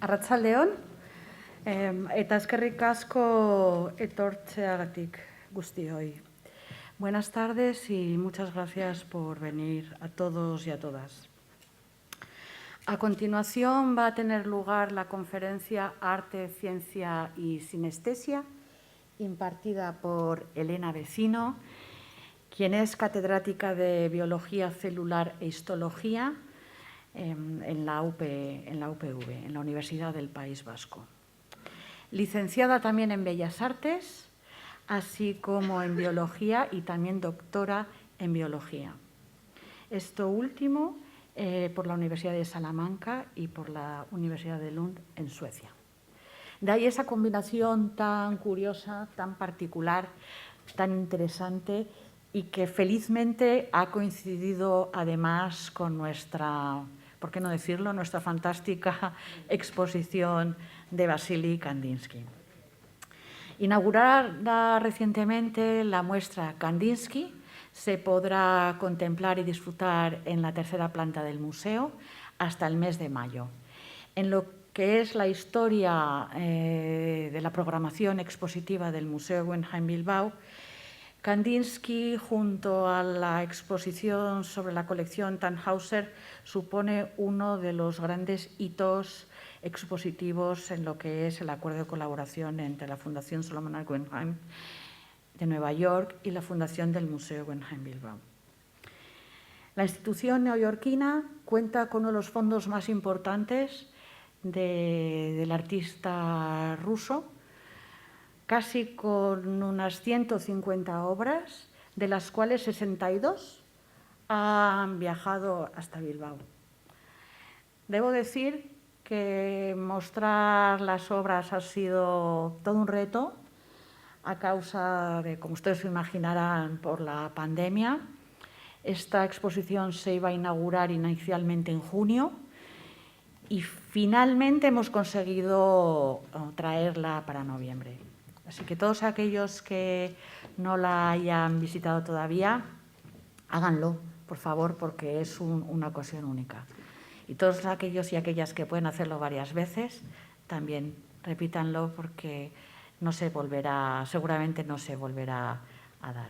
Arratsaldeon, eta eskerrik asko etortzeagatik guztioi. Buenas tardes y muchas gracias por venir a todos y a todas. A continuación va a tener lugar la conferencia Arte, Ciencia y Sinestesia, impartida por Elena Vecino, quien es catedrática de Biología Celular e Histología en la UPV, en la Universidad del País Vasco. Licenciada también en Bellas Artes, así como en Biología y también doctora en Biología. Esto último por la Universidad de Salamanca y por la Universidad de Lund en Suecia. De ahí esa combinación tan curiosa, tan particular, tan interesante y que felizmente ha coincidido además con nuestra, ¿por qué no decirlo?, nuestra fantástica exposición de Vasily Kandinsky. Inaugurada recientemente la muestra Kandinsky se podrá contemplar y disfrutar en la tercera planta del museo hasta el mes de mayo. En lo que es la historia de la programación expositiva del Museo Guggenheim Bilbao, Kandinsky, junto a la exposición sobre la colección Tannhäuser, supone uno de los grandes hitos expositivos en lo que es el acuerdo de colaboración entre la Fundación Solomon R. Guggenheim de Nueva York y la Fundación del Museo Guggenheim Bilbao. La institución neoyorquina cuenta con uno de los fondos más importantes del artista ruso, casi con unas 150 obras, de las cuales 62 han viajado hasta Bilbao. Debo decir que mostrar las obras ha sido todo un reto a causa de, como ustedes se imaginarán, por la pandemia. Esta exposición se iba a inaugurar inicialmente en junio y finalmente hemos conseguido traerla para noviembre. Así que todos aquellos que no la hayan visitado todavía, háganlo, por favor, porque es una ocasión única. Y todos aquellos y aquellas que pueden hacerlo varias veces, también repítanlo porque seguramente no se volverá a dar.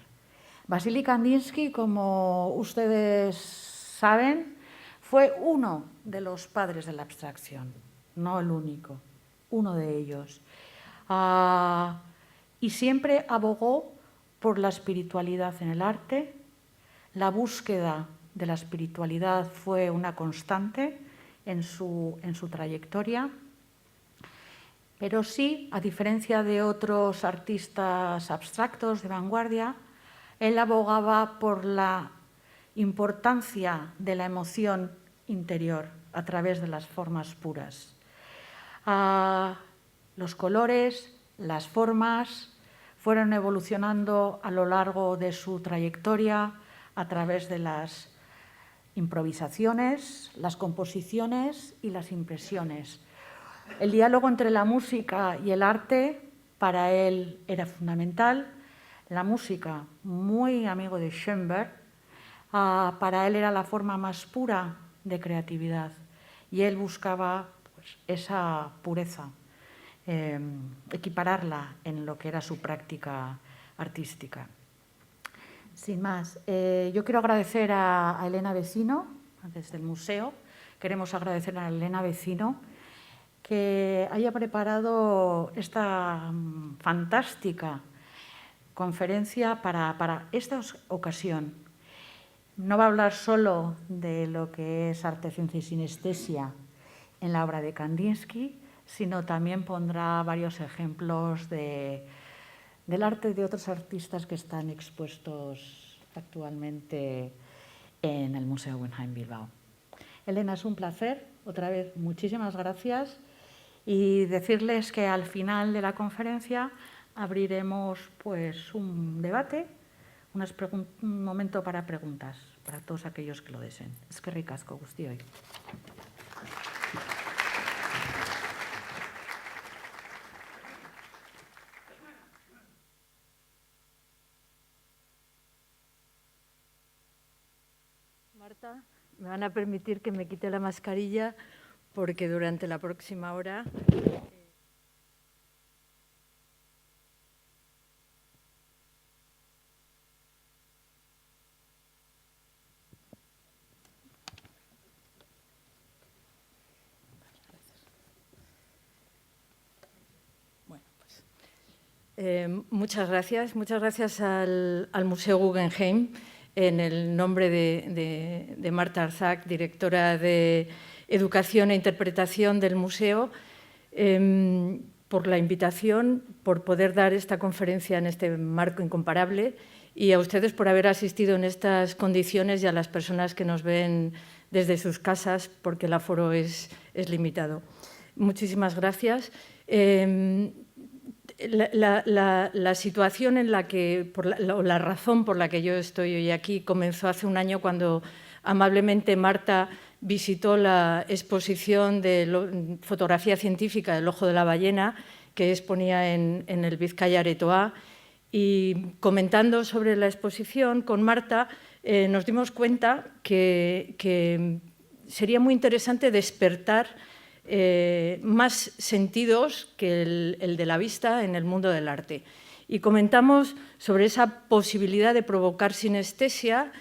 Vasily Kandinsky, como ustedes saben, fue uno de los padres de la abstracción, no el único, uno de ellos. Y siempre abogó por la espiritualidad en el arte. La búsqueda de la espiritualidad fue una constante en su trayectoria. Pero sí, a diferencia de otros artistas abstractos de vanguardia, él abogaba por la importancia de la emoción interior a través de las formas puras. Los colores, las formas fueron evolucionando a lo largo de su trayectoria a través de las improvisaciones, las composiciones y las impresiones. El diálogo entre la música y el arte para él era fundamental. La música, muy amigo de Schoenberg, para él era la forma más pura de creatividad y él buscaba esa pureza, equipararla en lo que era su práctica artística. Sin más, yo quiero agradecer a Elena Vecino, desde el museo. Queremos agradecer a Elena Vecino que haya preparado esta fantástica conferencia para esta ocasión. No va a hablar solo de lo que es arte, ciencia y sinestesia en la obra de Kandinsky, sino también pondrá varios ejemplos del arte de otros artistas que están expuestos actualmente en el Museo Guggenheim Bilbao. Elena, es un placer. Otra vez, muchísimas gracias. Y decirles que al final de la conferencia abriremos pues, un debate, un momento para preguntas, para todos aquellos que lo deseen. Eskerrik asko guztioi. Marta, me van a permitir que me quite la mascarilla porque durante la próxima hora... Muchas gracias al Museo Guggenheim, en el nombre de Marta Arzac, directora de Educación e Interpretación del museo, por la invitación, por poder dar esta conferencia en este marco incomparable, y a ustedes por haber asistido en estas condiciones, y a las personas que nos ven desde sus casas, porque el aforo es limitado. Muchísimas gracias. La situación en la que, la razón por la que yo estoy hoy aquí comenzó hace un año, cuando amablemente Marta visitó la exposición de fotografía científica del ojo de la ballena, que exponía en el Bizkaia Aretoa, y comentando sobre la exposición con Marta nos dimos cuenta que sería muy interesante despertar más sentidos que el de la vista en el mundo del arte. Y comentamos sobre esa posibilidad de provocar sinestesia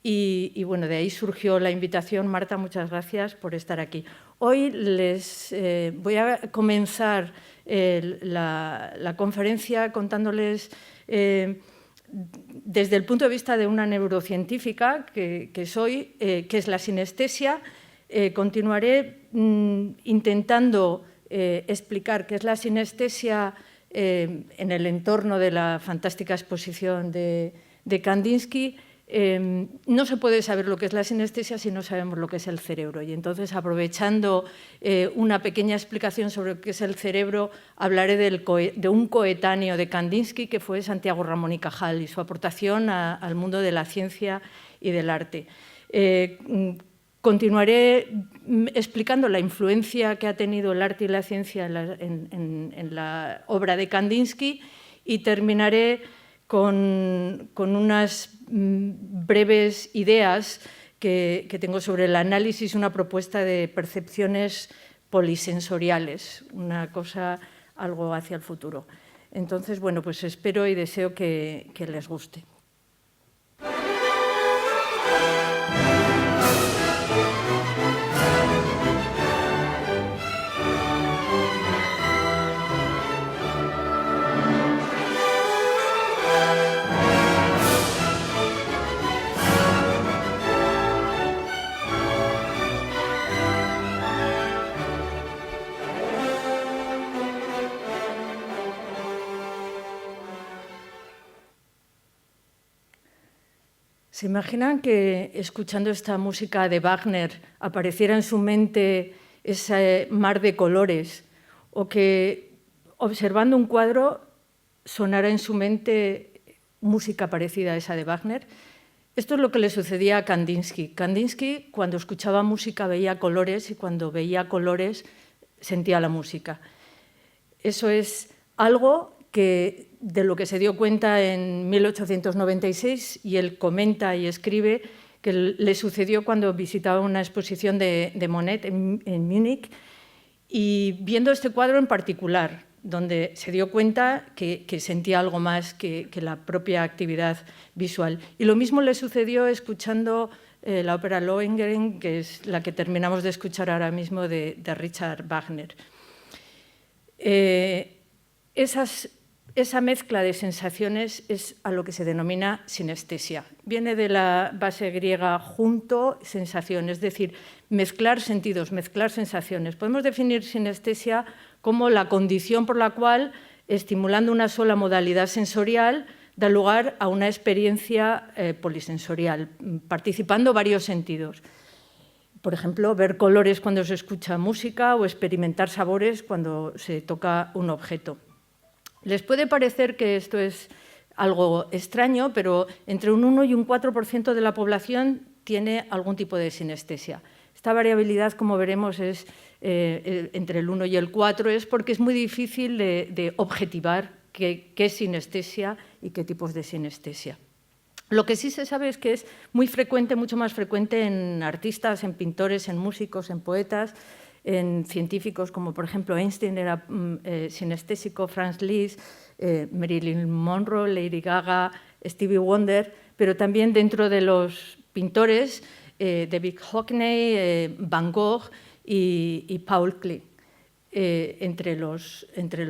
y bueno, de ahí surgió la invitación. Marta, muchas gracias por estar aquí. Hoy les voy a comenzar la conferencia contándoles desde el punto de vista de una neurocientífica que soy, qué es la sinestesia. Continuaré intentando explicar qué es la sinestesia en el entorno de la fantástica exposición de Kandinsky. No se puede saber lo que es la sinestesia si no sabemos lo que es el cerebro. Y entonces, aprovechando una pequeña explicación sobre lo que es el cerebro, hablaré de un coetáneo de Kandinsky, que fue Santiago Ramón y Cajal, y su aportación al mundo de la ciencia y del arte. Continuaré explicando la influencia que ha tenido el arte y la ciencia en la obra de Kandinsky, y terminaré con unas breves ideas que tengo sobre el análisis, una propuesta de percepciones polisensoriales, una cosa algo hacia el futuro. Entonces, bueno, pues espero y deseo que les guste. ¿Se imaginan que, escuchando esta música de Wagner, apareciera en su mente ese mar de colores, o que, observando un cuadro, sonara en su mente música parecida a esa de Wagner? Esto es lo que le sucedía a Kandinsky. Kandinsky, cuando escuchaba música, veía colores, y cuando veía colores, sentía la música. Eso es algo de lo que se dio cuenta en 1896, y él comenta y escribe que le sucedió cuando visitaba una exposición de Monet en Múnich, y viendo este cuadro en particular, donde se dio cuenta que sentía algo más que la propia actividad visual. Y lo mismo le sucedió escuchando la ópera Lohengrin, que es la que terminamos de escuchar ahora mismo de Richard Wagner. Esa mezcla de sensaciones es a lo que se denomina sinestesia. Viene de la base griega junto, sensación, es decir, mezclar sentidos, mezclar sensaciones. Podemos definir sinestesia como la condición por la cual, estimulando una sola modalidad sensorial, da lugar a una experiencia polisensorial, participando varios sentidos. Por ejemplo, ver colores cuando se escucha música, o experimentar sabores cuando se toca un objeto. Les puede parecer que esto es algo extraño, pero entre un 1 y un 4% de la población tiene algún tipo de sinestesia. Esta variabilidad, como veremos, es entre el 1 y el 4, es porque es muy difícil de objetivar qué es sinestesia y qué tipos de sinestesia. Lo que sí se sabe es que es muy frecuente, mucho más frecuente en artistas, en pintores, en músicos, en poetas, en científicos como, por ejemplo, Einstein era sinestésico, Franz Liszt, Marilyn Monroe, Lady Gaga, Stevie Wonder, pero también dentro de los pintores, David Hockney, Van Gogh y Paul Klee, entre los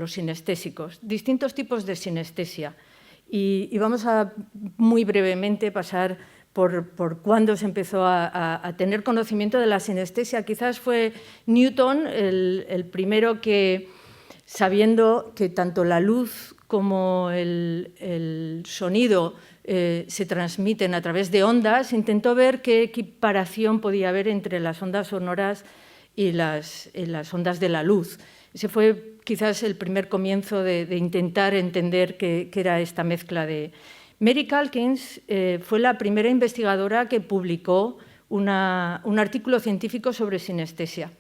sinestésicos. Distintos tipos de sinestesia. Y vamos a muy brevemente pasar por cuándo se empezó a tener conocimiento de la sinestesia. Quizás fue Newton el primero que, sabiendo que tanto la luz como el sonido se transmiten a través de ondas, intentó ver qué equiparación podía haber entre las ondas sonoras y las ondas de la luz. Ese fue quizás el primer comienzo de intentar entender qué era esta mezcla de... Mary Calkins fue la primera investigadora que publicó un artículo científico sobre sinestesia.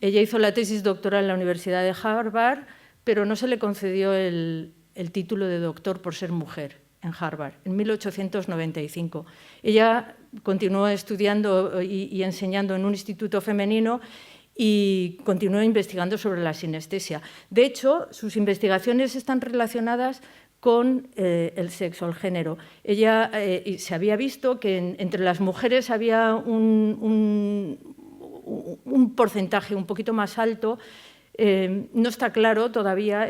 Ella hizo la tesis doctoral en la Universidad de Harvard, pero no se le concedió el título de doctor por ser mujer en Harvard, en 1895. Ella continuó estudiando y enseñando en un instituto femenino y continuó investigando sobre la sinestesia. De hecho, sus investigaciones están relacionadas con el sexo, el género. Ella se había visto que entre las mujeres había un porcentaje un poquito más alto. No está claro todavía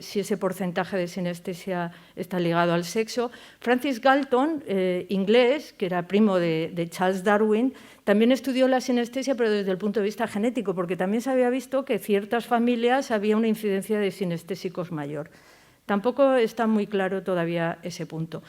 si ese porcentaje de sinestesia está ligado al sexo. Francis Galton, inglés, que era primo de Charles Darwin, también estudió la sinestesia, pero desde el punto de vista genético, porque también se había visto que en ciertas familias había una incidencia de sinestésicos mayor. Tampoco está muy claro todavía ese punto.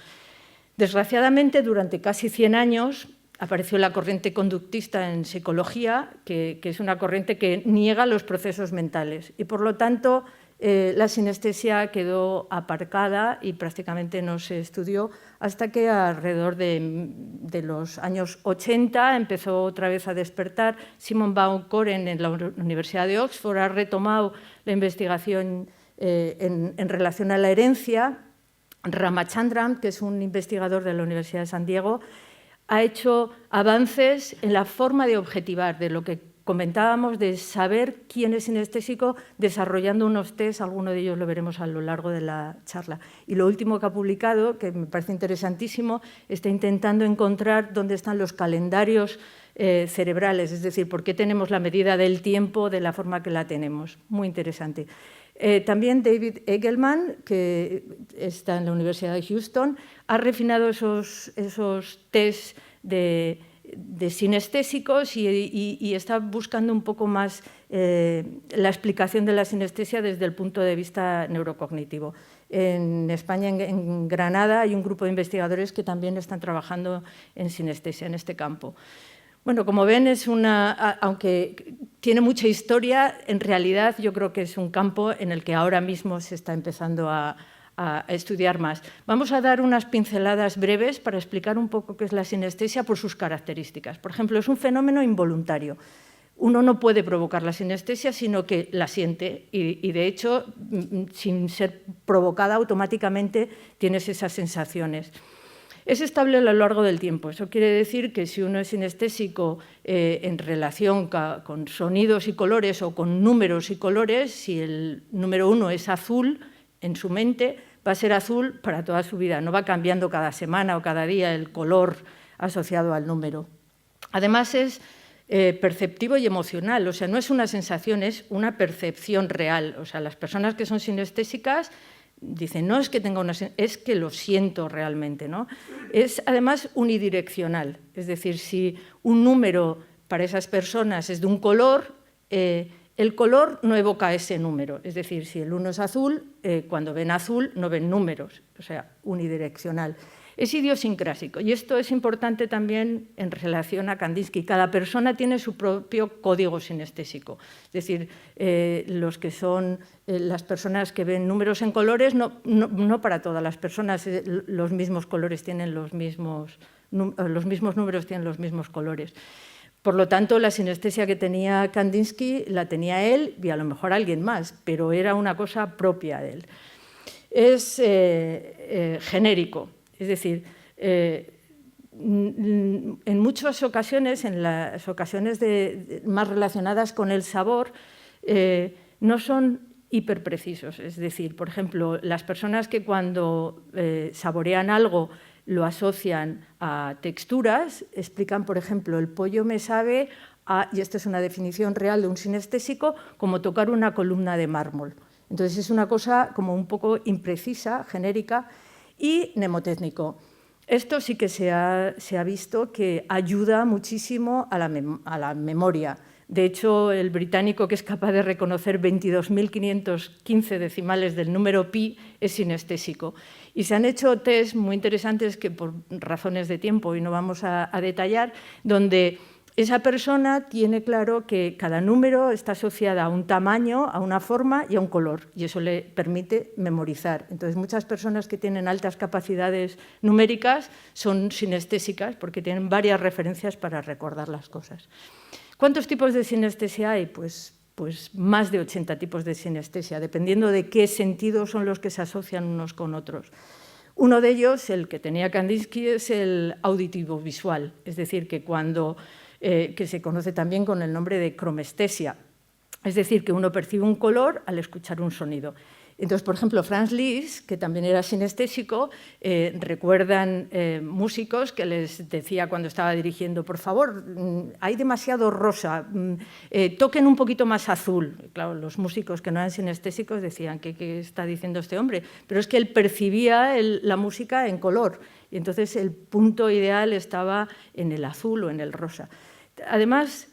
Desgraciadamente, durante casi 100 años, apareció la corriente conductista en psicología, que es una corriente que niega los procesos mentales. Y, por lo tanto, la sinestesia quedó aparcada y prácticamente no se estudió hasta que alrededor de los años 80 empezó otra vez a despertar. Simon Baum-Coren en la Universidad de Oxford ha retomado la investigación en relación a la herencia. Ramachandran, que es un investigador de la Universidad de San Diego, ha hecho avances en la forma de objetivar, de lo que comentábamos, de saber quién es sinestésico, desarrollando unos test, alguno de ellos lo veremos a lo largo de la charla. Y lo último que ha publicado, que me parece interesantísimo, está intentando encontrar dónde están los calendarios cerebrales, es decir, por qué tenemos la medida del tiempo de la forma que la tenemos. Muy interesante. También David Eagleman, que está en la Universidad de Houston, ha refinado esos test de sinestésicos y está buscando un poco más la explicación de la sinestesia desde el punto de vista neurocognitivo. En España, en Granada, hay un grupo de investigadores que también están trabajando en sinestesia, en este campo. Bueno, como ven, aunque tiene mucha historia, en realidad yo creo que es un campo en el que ahora mismo se está empezando a estudiar más. Vamos a dar unas pinceladas breves para explicar un poco qué es la sinestesia por sus características. Por ejemplo, es un fenómeno involuntario. Uno no puede provocar la sinestesia, sino que la siente y de hecho, sin ser provocada, automáticamente tienes esas sensaciones. Es estable a lo largo del tiempo. Eso quiere decir que si uno es sinestésico en relación con sonidos y colores o con números y colores, si el número 1 es azul en su mente, va a ser azul para toda su vida. No va cambiando cada semana o cada día el color asociado al número. Además, es perceptivo y emocional. O sea, no es una sensación, es una percepción real. O sea, las personas que son sinestésicas dicen, no es que tenga es que lo siento realmente, ¿no? Es además unidireccional, es decir, si un número para esas personas es de un color, el color no evoca ese número, es decir, si el 1 es azul, cuando ven azul no ven números, o sea, unidireccional. Es idiosincrásico y esto es importante también en relación a Kandinsky. Cada persona tiene su propio código sinestésico. Es decir, los que son las personas que ven números en colores, no para todas las personas los mismos colores tienen los mismos números tienen los mismos colores. Por lo tanto, la sinestesia que tenía Kandinsky la tenía él y a lo mejor alguien más, pero era una cosa propia de él. Es genérico. Es decir, en muchas ocasiones, en las ocasiones más relacionadas con el sabor, no son hiperprecisos. Es decir, por ejemplo, las personas que cuando saborean algo lo asocian a texturas, explican, por ejemplo, el pollo me sabe a, y esta es una definición real de un sinestésico, como tocar una columna de mármol. Entonces es una cosa como un poco imprecisa, genérica, y mnemotécnico. Esto sí que se ha visto que ayuda muchísimo a la memoria. De hecho, el británico que es capaz de reconocer 22.515 decimales del número pi es sinestésico. Y se han hecho test muy interesantes que por razones de tiempo hoy no vamos a detallar, donde esa persona tiene claro que cada número está asociada a un tamaño, a una forma y a un color, y eso le permite memorizar. Entonces, muchas personas que tienen altas capacidades numéricas son sinestésicas porque tienen varias referencias para recordar las cosas. ¿Cuántos tipos de sinestesia hay? Pues más de 80 tipos de sinestesia, dependiendo de qué sentidos son los que se asocian unos con otros. Uno de ellos, el que tenía Kandinsky, es el auditivo-visual, es decir, que se conoce también con el nombre de cromestesia, es decir, que uno percibe un color al escuchar un sonido. Entonces, por ejemplo, Franz Liszt, que también era sinestésico, recuerdan músicos que les decía cuando estaba dirigiendo, por favor, hay demasiado rosa, toquen un poquito más azul. Claro, los músicos que no eran sinestésicos decían, ¿qué está diciendo este hombre? Pero es que él percibía la música en color, y entonces el punto ideal estaba en el azul o en el rosa. Además,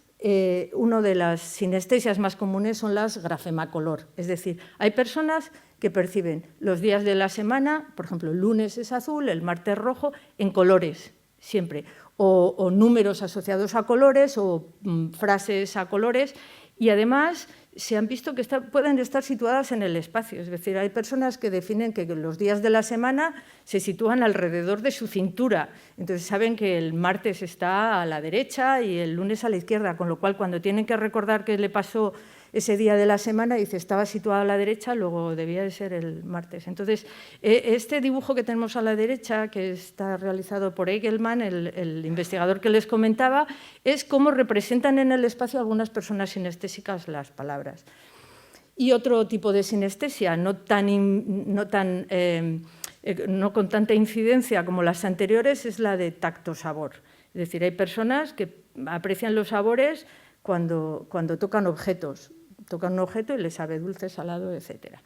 una de las sinestesias más comunes son las grafemacolor, es decir, hay personas que perciben los días de la semana, por ejemplo, el lunes es azul, el martes rojo, en colores, siempre, o números asociados a colores o frases a colores, y además se han visto que pueden estar situadas en el espacio, es decir, hay personas que definen que los días de la semana se sitúan alrededor de su cintura, entonces saben que el martes está a la derecha y el lunes a la izquierda, con lo cual cuando tienen que recordar qué le pasó ese día de la semana, dice, estaba situado a la derecha, luego debía de ser el martes. Entonces, este dibujo que tenemos a la derecha, que está realizado por Egelman, el investigador que les comentaba, es cómo representan en el espacio algunas personas sinestésicas las palabras. Y otro tipo de sinestesia, no con tanta incidencia como las anteriores, es la de tacto-sabor. Es decir, hay personas que aprecian los sabores cuando tocan objetos. Tocan un objeto y le sabe dulce, salado, etc.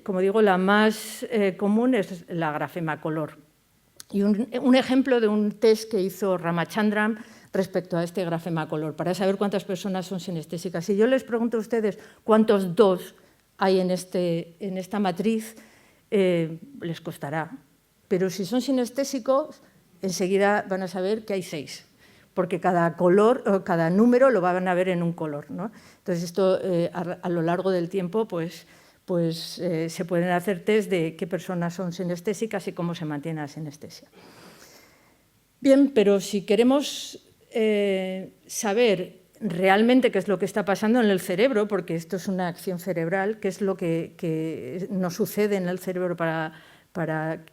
Como digo, la más común es la grafemacolor. Y un ejemplo de un test que hizo Ramachandran respecto a este grafemacolor, para saber cuántas personas son sinestésicas. Si yo les pregunto a ustedes cuántos 2 hay en esta matriz, les costará. Pero si son sinestésicos, enseguida van a saber que hay 6. Porque cada color o cada número lo van a ver en un color, ¿no? Entonces, esto a lo largo del tiempo se pueden hacer test de qué personas son sinestésicas y cómo se mantiene la sinestesia. Bien, pero si queremos saber realmente qué es lo que está pasando en el cerebro, porque esto es una acción cerebral, qué es lo que nos sucede en el cerebro para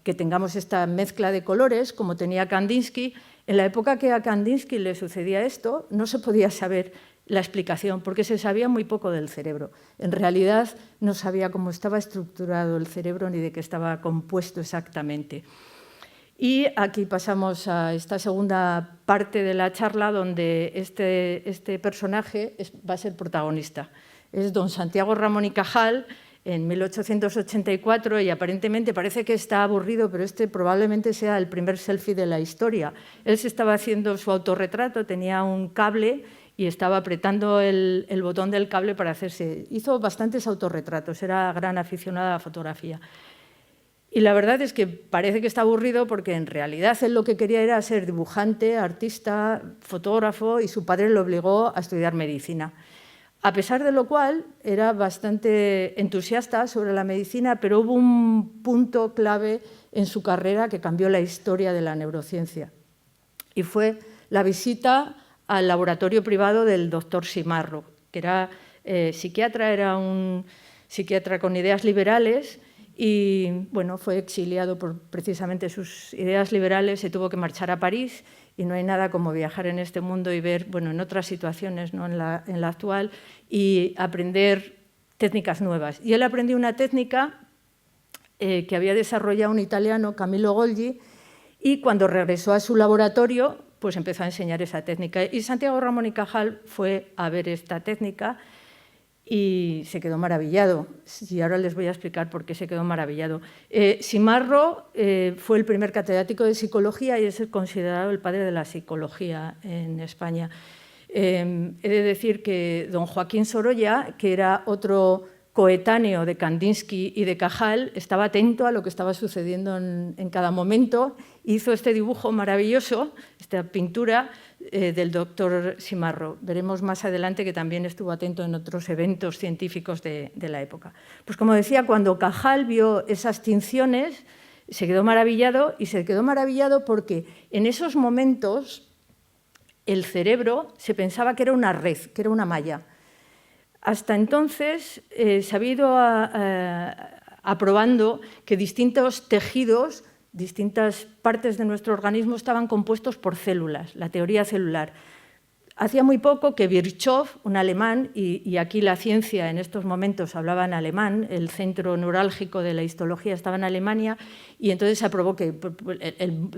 que tengamos esta mezcla de colores, como tenía Kandinsky. En la época que a Kandinsky le sucedía esto, no se podía saber la explicación, porque se sabía muy poco del cerebro. En realidad, no sabía cómo estaba estructurado el cerebro ni de qué estaba compuesto exactamente. Y aquí pasamos a esta segunda parte de la charla, donde este personaje va a ser protagonista. Es don Santiago Ramón y Cajal, en 1884, y aparentemente parece que está aburrido, pero este probablemente sea el primer selfie de la historia. Él se estaba haciendo su autorretrato, tenía un cable y estaba apretando el botón del cable para hacerse. Hizo bastantes autorretratos, era gran aficionado a la fotografía. Y la verdad es que parece que está aburrido porque en realidad él lo que quería era ser dibujante, artista, fotógrafo, y su padre lo obligó a estudiar medicina. A pesar de lo cual, era bastante entusiasta sobre la medicina, pero hubo un punto clave en su carrera que cambió la historia de la neurociencia. Y fue la visita al laboratorio privado del doctor Simarro, que era psiquiatra, era un psiquiatra con ideas liberales, y bueno, fue exiliado por precisamente sus ideas liberales, se tuvo que marchar a París, y no hay nada como viajar en este mundo y ver, bueno, en otras situaciones, no en la actual, y aprender técnicas nuevas. Y él aprendió una técnica que había desarrollado un italiano, Camillo Golgi, y cuando regresó a su laboratorio, pues empezó a enseñar esa técnica. Y Santiago Ramón y Cajal fue a ver esta técnica y se quedó maravillado. Y ahora les voy a explicar por qué se quedó maravillado. Simarro fue el primer catedrático de psicología y es considerado el padre de la psicología en España. He de decir que don Joaquín Sorolla, que era otro coetáneo de Kandinsky y de Cajal, estaba atento a lo que estaba sucediendo en cada momento, hizo este dibujo maravilloso, esta pintura del doctor Simarro. Veremos más adelante que también estuvo atento en otros eventos científicos de la época. Pues como decía, cuando Cajal vio esas tinciones, se quedó maravillado, y se quedó maravillado porque en esos momentos el cerebro se pensaba que era una red, que era una malla. Hasta entonces se había ido aprobando que distintos tejidos, distintas partes de nuestro organismo estaban compuestos por células, la teoría celular. Hacía muy poco que Virchow, un alemán, y aquí la ciencia en estos momentos hablaba en alemán, el centro neurálgico de la histología estaba en Alemania, y entonces se aprobó que el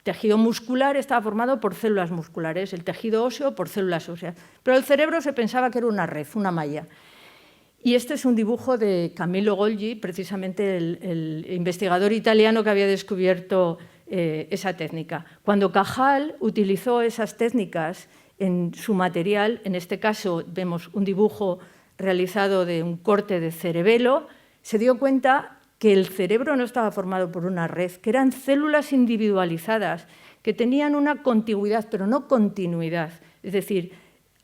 tejido muscular estaba formado por células musculares, el tejido óseo por células óseas. Pero el cerebro se pensaba que era una red, una malla. Y este es un dibujo de Camillo Golgi, precisamente el investigador italiano que había descubierto esa técnica. Cuando Cajal utilizó esas técnicas en su material, en este caso vemos un dibujo realizado de un corte de cerebelo, se dio cuenta que el cerebro no estaba formado por una red, que eran células individualizadas, que tenían una contigüidad, pero no continuidad. Es decir,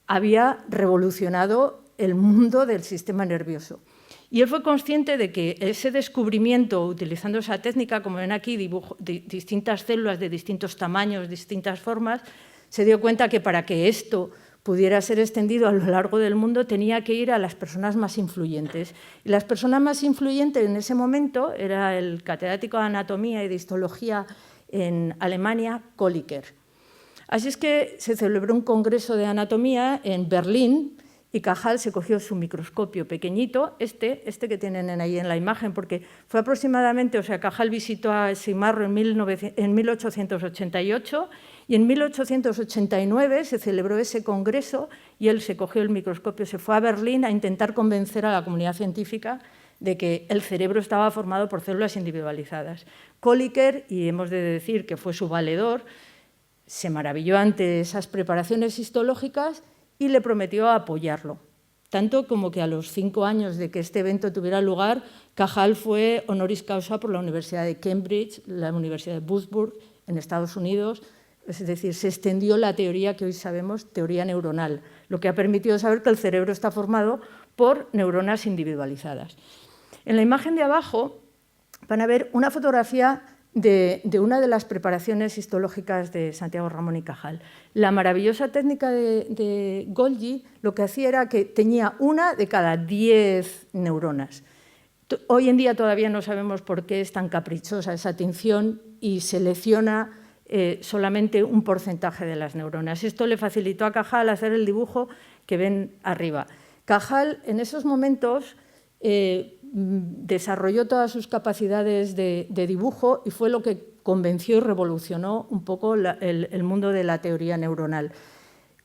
había revolucionado el mundo del sistema nervioso. Y él fue consciente de que ese descubrimiento, utilizando esa técnica, como ven aquí, distintas células de distintos tamaños, distintas formas, se dio cuenta que para que esto pudiera ser extendido a lo largo del mundo, tenía que ir a las personas más influyentes. Y las personas más influyentes en ese momento era el catedrático de anatomía y de histología en Alemania, Kolliker. Así es que se celebró un congreso de anatomía en Berlín y Cajal se cogió su microscopio pequeñito, este que tienen ahí en la imagen, porque fue aproximadamente, o sea, Cajal visitó a Simarro en 1888 y en 1889 se celebró ese congreso y él se cogió el microscopio, se fue a Berlín a intentar convencer a la comunidad científica de que el cerebro estaba formado por células individualizadas. Kolliker, y hemos de decir que fue su valedor, se maravilló ante esas preparaciones histológicas y le prometió apoyarlo. Tanto como que a los 5 años de que este evento tuviera lugar, Cajal fue honoris causa por la Universidad de Cambridge, la Universidad de Würzburg, en Estados Unidos. Es decir, se extendió la teoría que hoy sabemos, teoría neuronal, lo que ha permitido saber que el cerebro está formado por neuronas individualizadas. En la imagen de abajo van a ver una fotografía de una de las preparaciones histológicas de Santiago Ramón y Cajal. La maravillosa técnica de Golgi lo que hacía era que tenía una de cada 10 neuronas. Hoy en día todavía no sabemos por qué es tan caprichosa esa tinción y selecciona solamente un porcentaje de las neuronas. Esto le facilitó a Cajal hacer el dibujo que ven arriba. Cajal en esos momentos desarrolló todas sus capacidades de dibujo y fue lo que convenció y revolucionó un poco el mundo de la teoría neuronal.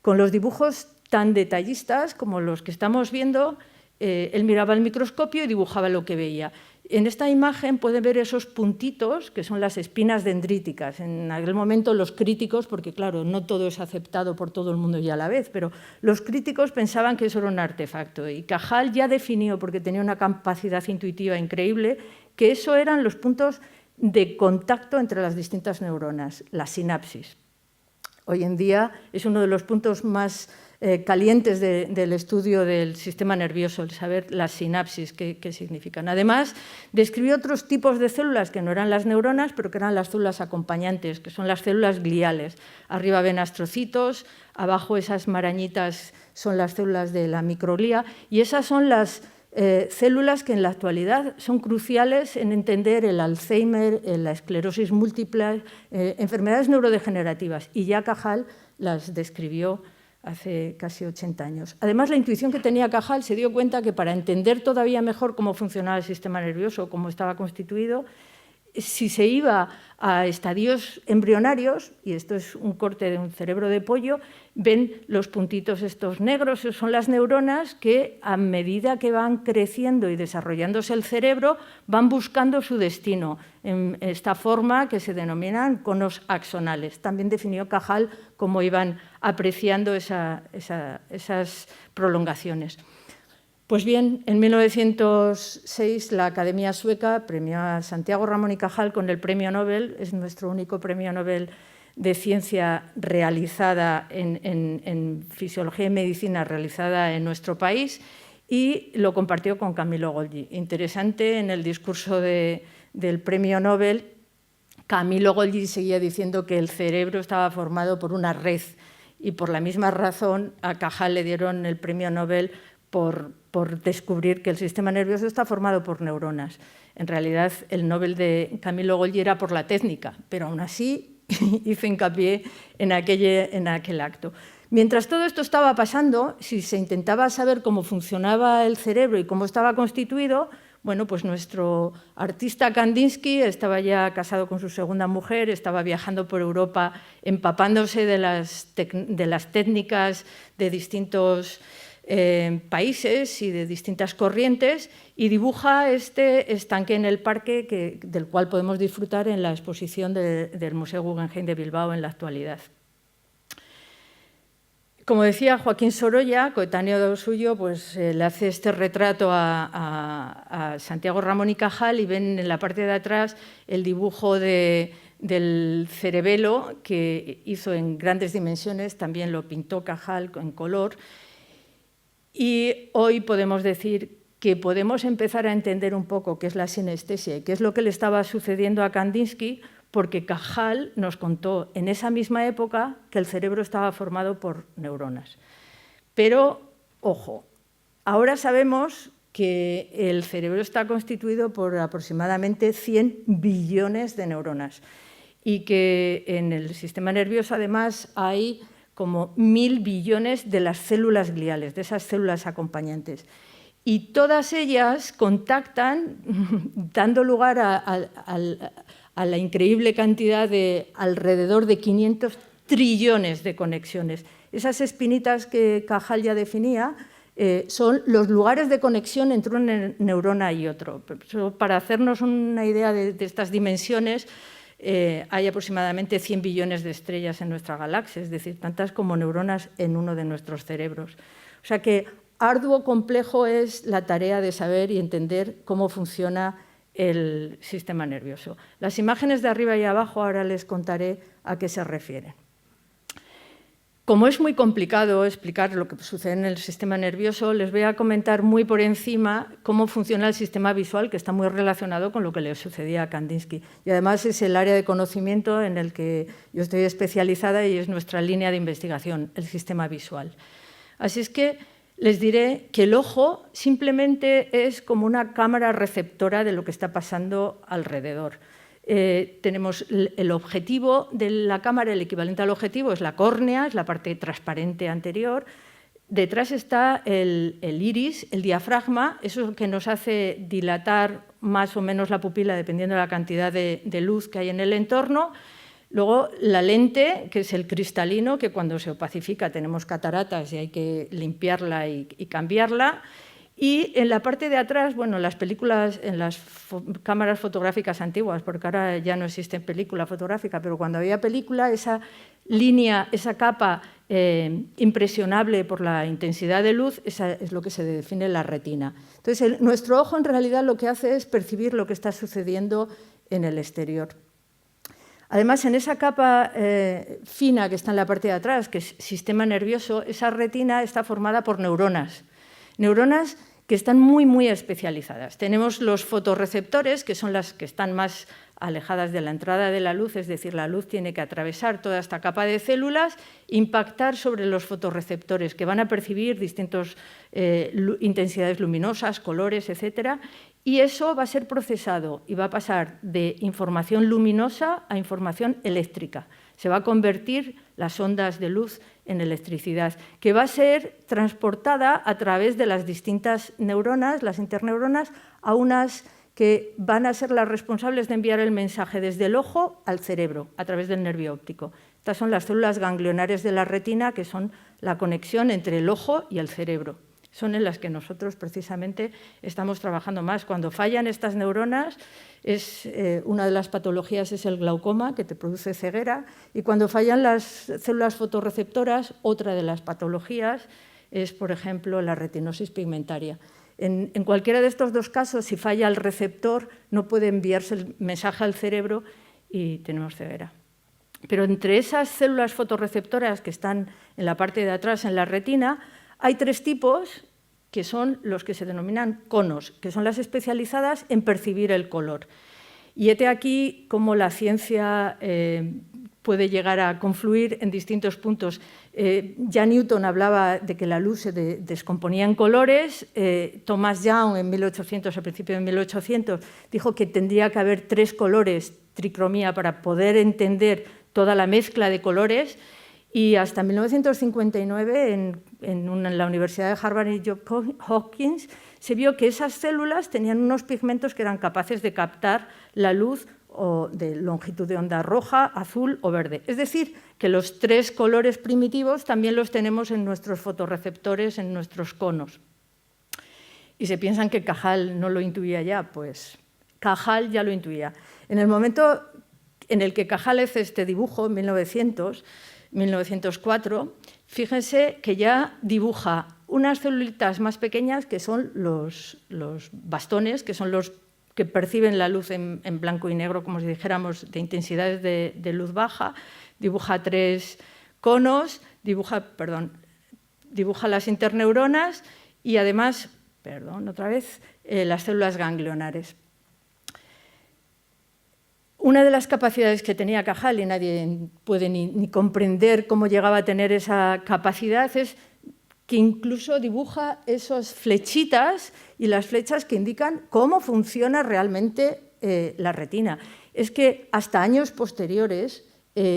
Con los dibujos tan detallistas como los que estamos viendo, él miraba el microscopio y dibujaba lo que veía. En esta imagen pueden ver esos puntitos que son las espinas dendríticas. En aquel momento los críticos, porque claro, no todo es aceptado por todo el mundo y a la vez, pero los críticos pensaban que eso era un artefacto. Y Cajal ya definió, porque tenía una capacidad intuitiva increíble, que eso eran los puntos de contacto entre las distintas neuronas, la sinapsis. Hoy en día es uno de los puntos más calientes del estudio del sistema nervioso, el saber las sinapsis, qué significan. Además, describió otros tipos de células que no eran las neuronas, pero que eran las células acompañantes, que son las células gliales. Arriba ven astrocitos, abajo esas marañitas son las células de la microglía, y esas son las células que en la actualidad son cruciales en entender el Alzheimer, la esclerosis múltiple, enfermedades neurodegenerativas. Y ya Cajal las describió hace casi 80 años. Además, la intuición que tenía Cajal se dio cuenta que para entender todavía mejor cómo funcionaba el sistema nervioso, cómo estaba constituido, si se iba a estadios embrionarios, y esto es un corte de un cerebro de pollo, ven los puntitos estos negros, son las neuronas que a medida que van creciendo y desarrollándose el cerebro van buscando su destino en esta forma que se denominan conos axonales. También definió Cajal cómo iban apreciando esas prolongaciones. Pues bien, en 1906 la Academia Sueca premió a Santiago Ramón y Cajal con el Premio Nobel, es nuestro único Premio Nobel de ciencia realizada en fisiología y medicina realizada en nuestro país, y lo compartió con Camillo Golgi. Interesante, en el discurso del Premio Nobel, Camillo Golgi seguía diciendo que el cerebro estaba formado por una red, y por la misma razón a Cajal le dieron el Premio Nobel por descubrir que el sistema nervioso está formado por neuronas. En realidad, el Nobel de Camillo Golgi era por la técnica, pero aún así hizo hincapié en aquel acto. Mientras todo esto estaba pasando, si se intentaba saber cómo funcionaba el cerebro y cómo estaba constituido, bueno, pues nuestro artista Kandinsky estaba ya casado con su segunda mujer, estaba viajando por Europa empapándose de las técnicas de distintos países y de distintas corrientes, y dibuja este estanque en el parque del cual podemos disfrutar en la exposición del Museo Guggenheim de Bilbao en la actualidad. Como decía, Joaquín Sorolla, coetáneo suyo, pues le hace este retrato a Santiago Ramón y Cajal, y ven en la parte de atrás el dibujo del cerebelo que hizo en grandes dimensiones, también lo pintó Cajal en color. Y hoy podemos decir que podemos empezar a entender un poco qué es la sinestesia y qué es lo que le estaba sucediendo a Kandinsky, porque Cajal nos contó en esa misma época que el cerebro estaba formado por neuronas. Pero, ojo, ahora sabemos que el cerebro está constituido por aproximadamente 100 billones de neuronas y que en el sistema nervioso, además, hay como 1000 billones de las células gliales, de esas células acompañantes. Y todas ellas contactan, dando lugar a la increíble cantidad de alrededor de 500 trillones de conexiones. Esas espinitas que Cajal ya definía son los lugares de conexión entre una neurona y otro. Para hacernos una idea de estas dimensiones, hay aproximadamente 100 billones de estrellas en nuestra galaxia, es decir, tantas como neuronas en uno de nuestros cerebros. O sea que arduo, complejo es la tarea de saber y entender cómo funciona el sistema nervioso. Las imágenes de arriba y abajo ahora les contaré a qué se refieren. Como es muy complicado explicar lo que sucede en el sistema nervioso, les voy a comentar muy por encima cómo funciona el sistema visual, que está muy relacionado con lo que le sucedía a Kandinsky. Y además es el área de conocimiento en el que yo estoy especializada y es nuestra línea de investigación, el sistema visual. Así es que les diré que el ojo simplemente es como una cámara receptora de lo que está pasando alrededor. Tenemos el objetivo de la cámara, el equivalente al objetivo es la córnea, es la parte transparente anterior. Detrás está el iris, el diafragma, eso es lo que nos hace dilatar más o menos la pupila dependiendo de la cantidad de luz que hay en el entorno. Luego la lente, que es el cristalino, que cuando se opacifica tenemos cataratas y hay que limpiarla y cambiarla. Y en la parte de atrás, bueno, las películas, en las cámaras fotográficas antiguas, porque ahora ya no existe película fotográfica, pero cuando había película, esa línea, esa capa impresionable por la intensidad de luz, esa es lo que se define la retina. Entonces, nuestro ojo en realidad lo que hace es percibir lo que está sucediendo en el exterior. Además, en esa capa fina que está en la parte de atrás, que es sistema nervioso, esa retina está formada por neuronas. Neuronas que están muy, muy especializadas. Tenemos los fotorreceptores, que son las que están más alejadas de la entrada de la luz, es decir, la luz tiene que atravesar toda esta capa de células, impactar sobre los fotorreceptores que van a percibir distintas intensidades luminosas, colores, etcétera, y eso va a ser procesado y va a pasar de información luminosa a información eléctrica. Se va a convertir las ondas de luz en electricidad, que va a ser transportada a través de las distintas neuronas, las interneuronas, a unas que van a ser las responsables de enviar el mensaje desde el ojo al cerebro, a través del nervio óptico. Estas son las células ganglionares de la retina, que son la conexión entre el ojo y el cerebro. Son en las que nosotros precisamente estamos trabajando más. Cuando fallan estas neuronas, una de las patologías es el glaucoma, que te produce ceguera, y cuando fallan las células fotorreceptoras, otra de las patologías es, por ejemplo, la retinosis pigmentaria. En cualquiera de estos dos casos, si falla el receptor, no puede enviarse el mensaje al cerebro y tenemos ceguera. Pero entre esas células fotorreceptoras que están en la parte de atrás, en la retina, hay tres tipos que son los que se denominan conos, que son las especializadas en percibir el color. Y hete aquí cómo la ciencia puede llegar a confluir en distintos puntos. Ya Newton hablaba de que la luz se descomponía en colores. Thomas Young, en 1800, a principios de 1800, dijo que tendría que haber tres colores, tricromía, para poder entender toda la mezcla de colores. Y hasta 1959, en la Universidad de Harvard y Johns Hopkins, se vio que esas células tenían unos pigmentos que eran capaces de captar la luz de longitud de onda roja, azul o verde. Es decir, que los tres colores primitivos también los tenemos en nuestros fotorreceptores, en nuestros conos. Y se piensan que Cajal no lo intuía ya, pues Cajal ya lo intuía. En el momento en el que Cajal hace este dibujo, en 1904, fíjense que ya dibuja unas celulitas más pequeñas que son los bastones, que son los que perciben la luz en blanco y negro, como si dijéramos, de intensidades de luz baja, dibuja tres conos, dibuja las interneuronas y además, las células ganglionares. Una de las capacidades que tenía Cajal, y nadie puede ni comprender cómo llegaba a tener esa capacidad, es que incluso dibuja esas flechitas y las flechas que indican cómo funciona realmente la retina. Es que hasta años posteriores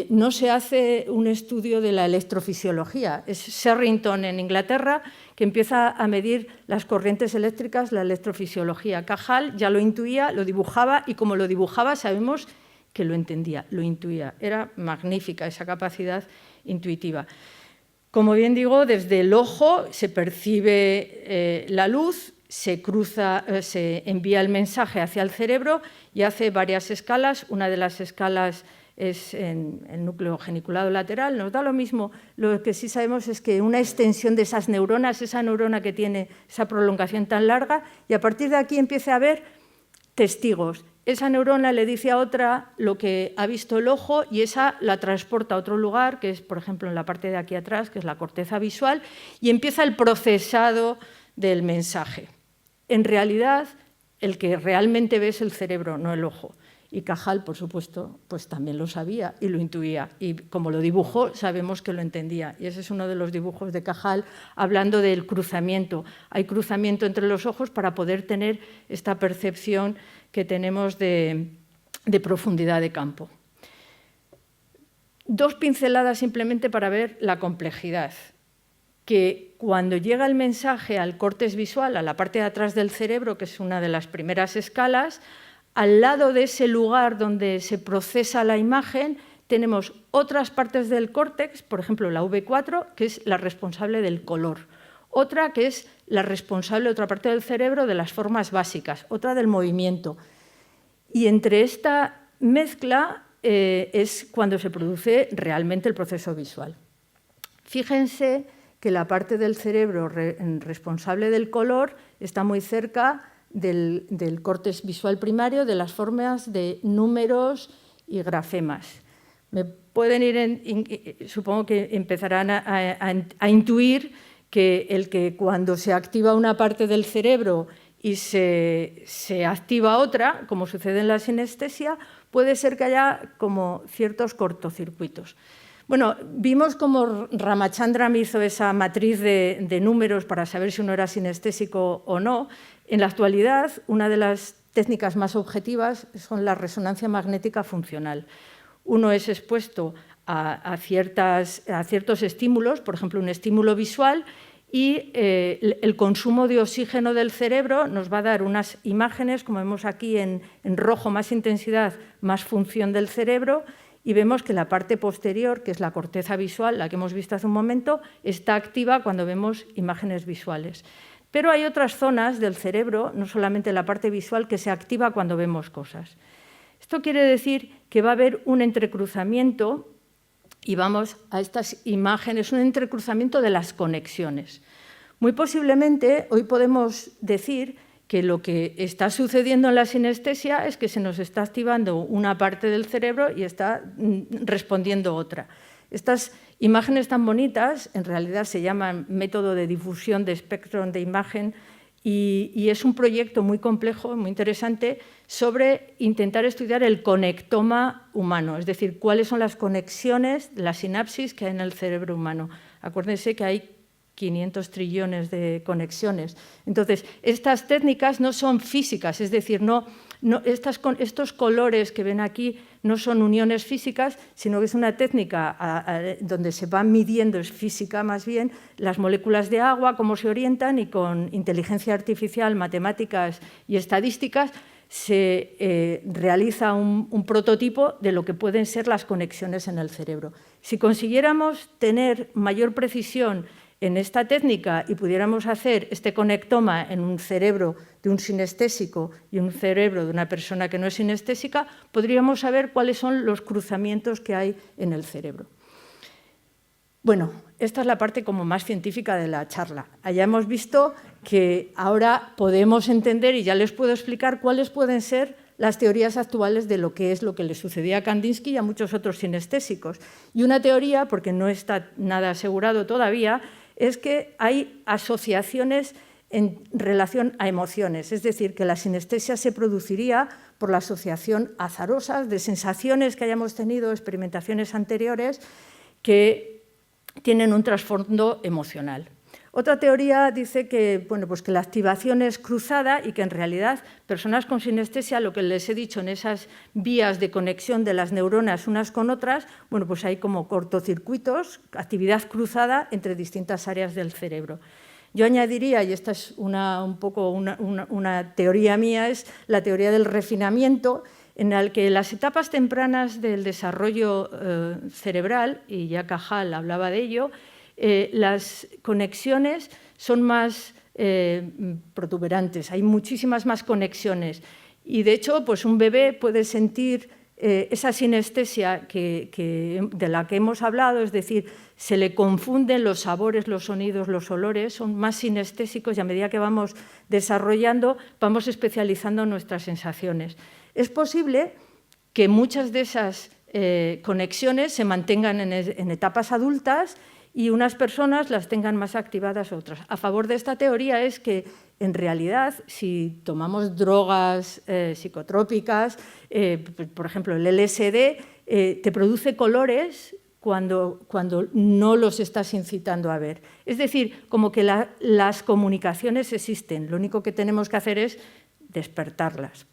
no se hace un estudio de la electrofisiología. Es Sherrington, en Inglaterra, que empieza a medir las corrientes eléctricas, la electrofisiología. Cajal ya lo intuía, lo dibujaba, y como lo dibujaba sabemos que lo entendía, lo intuía. Era magnífica esa capacidad intuitiva. Como bien digo, desde el ojo se percibe la luz, se envía el mensaje hacia el cerebro y hace varias escalas. Una de las escalas es en el núcleo geniculado lateral. Nos da lo mismo. Lo que sí sabemos es que una extensión de esas neuronas, esa neurona que tiene esa prolongación tan larga, y a partir de aquí empieza a haber testigos. Esa neurona le dice a otra lo que ha visto el ojo y esa la transporta a otro lugar, que es, por ejemplo, en la parte de aquí atrás, que es la corteza visual, y empieza el procesado del mensaje. En realidad, el que realmente ve es el cerebro, no el ojo. Y Cajal, por supuesto, pues también lo sabía y lo intuía. Y como lo dibujó, sabemos que lo entendía. Y ese es uno de los dibujos de Cajal, hablando del cruzamiento. Hay cruzamiento entre los ojos para poder tener esta percepción que tenemos de profundidad de campo. Dos pinceladas simplemente para ver la complejidad. Que cuando llega el mensaje al córtex visual, a la parte de atrás del cerebro, que es una de las primeras escalas, al lado de ese lugar donde se procesa la imagen, tenemos otras partes del córtex, por ejemplo, la V4, que es la responsable del color. Otra que es la responsable, otra parte del cerebro, de las formas básicas, otra del movimiento. Y entre esta mezcla es cuando se produce realmente el proceso visual. Fíjense que la parte del cerebro responsable del color está muy cerca del córtex visual primario, de las formas de números y grafemas. Me pueden supongo que empezarán a intuir que cuando se activa una parte del cerebro y se activa otra, como sucede en la sinestesia, puede ser que haya como ciertos cortocircuitos. Bueno, vimos cómo Ramachandran hizo esa matriz de números para saber si uno era sinestésico o no. En la actualidad, una de las técnicas más objetivas son la resonancia magnética funcional. Uno es expuesto a ciertos estímulos, por ejemplo, un estímulo visual, y el consumo de oxígeno del cerebro nos va a dar unas imágenes, como vemos aquí en rojo, más intensidad, más función del cerebro, y vemos que la parte posterior, que es la corteza visual, la que hemos visto hace un momento, está activa cuando vemos imágenes visuales. Pero hay otras zonas del cerebro, no solamente la parte visual, que se activa cuando vemos cosas. Esto quiere decir que va a haber un entrecruzamiento, y vamos a estas imágenes, un entrecruzamiento de las conexiones. Muy posiblemente hoy podemos decir que lo que está sucediendo en la sinestesia es que se nos está activando una parte del cerebro y está respondiendo otra. Estas imágenes tan bonitas en realidad se llaman método de difusión de espectro de imagen y es un proyecto muy complejo, muy interesante, sobre intentar estudiar el conectoma humano, es decir, cuáles son las conexiones, las sinapsis que hay en el cerebro humano. Acuérdense que hay 500 trillones de conexiones. Entonces, estas técnicas no son físicas, es decir, estos colores que ven aquí no son uniones físicas, sino que es una técnica donde se va midiendo, es física más bien, las moléculas de agua, cómo se orientan, y con inteligencia artificial, matemáticas y estadísticas se realiza un prototipo de lo que pueden ser las conexiones en el cerebro. Si consiguiéramos tener mayor precisión en esta técnica y pudiéramos hacer este conectoma en un cerebro de un sinestésico y un cerebro de una persona que no es sinestésica, podríamos saber cuáles son los cruzamientos que hay en el cerebro. Bueno, esta es la parte como más científica de la charla. Allá hemos visto que ahora podemos entender, y ya les puedo explicar cuáles pueden ser las teorías actuales de lo que es lo que le sucedía a Kandinsky y a muchos otros sinestésicos. Y una teoría, porque no está nada asegurado todavía, es que hay asociaciones en relación a emociones, es decir, que la sinestesia se produciría por la asociación azarosa de sensaciones que hayamos tenido, experimentaciones anteriores, que tienen un trasfondo emocional. Otra teoría dice que, bueno, pues que la activación es cruzada y que en realidad personas con sinestesia, lo que les he dicho en esas vías de conexión de las neuronas unas con otras, bueno, pues hay como cortocircuitos, actividad cruzada entre distintas áreas del cerebro. Yo añadiría, y esta es un poco una teoría mía, es la teoría del refinamiento, en la que las etapas tempranas del desarrollo cerebral, y ya Cajal hablaba de ello, las conexiones son más protuberantes, hay muchísimas más conexiones. Y de hecho, pues un bebé puede sentir esa sinestesia de la que hemos hablado, es decir, se le confunden los sabores, los sonidos, los olores, son más sinestésicos y a medida que vamos desarrollando, vamos especializando nuestras sensaciones. Es posible que muchas de esas conexiones se mantengan en etapas adultas y unas personas las tengan más activadas otras. A favor de esta teoría es que, en realidad, si tomamos drogas psicotrópicas, por ejemplo, el LSD, te produce colores cuando no los estás incitando a ver. Es decir, como que las comunicaciones existen, lo único que tenemos que hacer es despertarlas.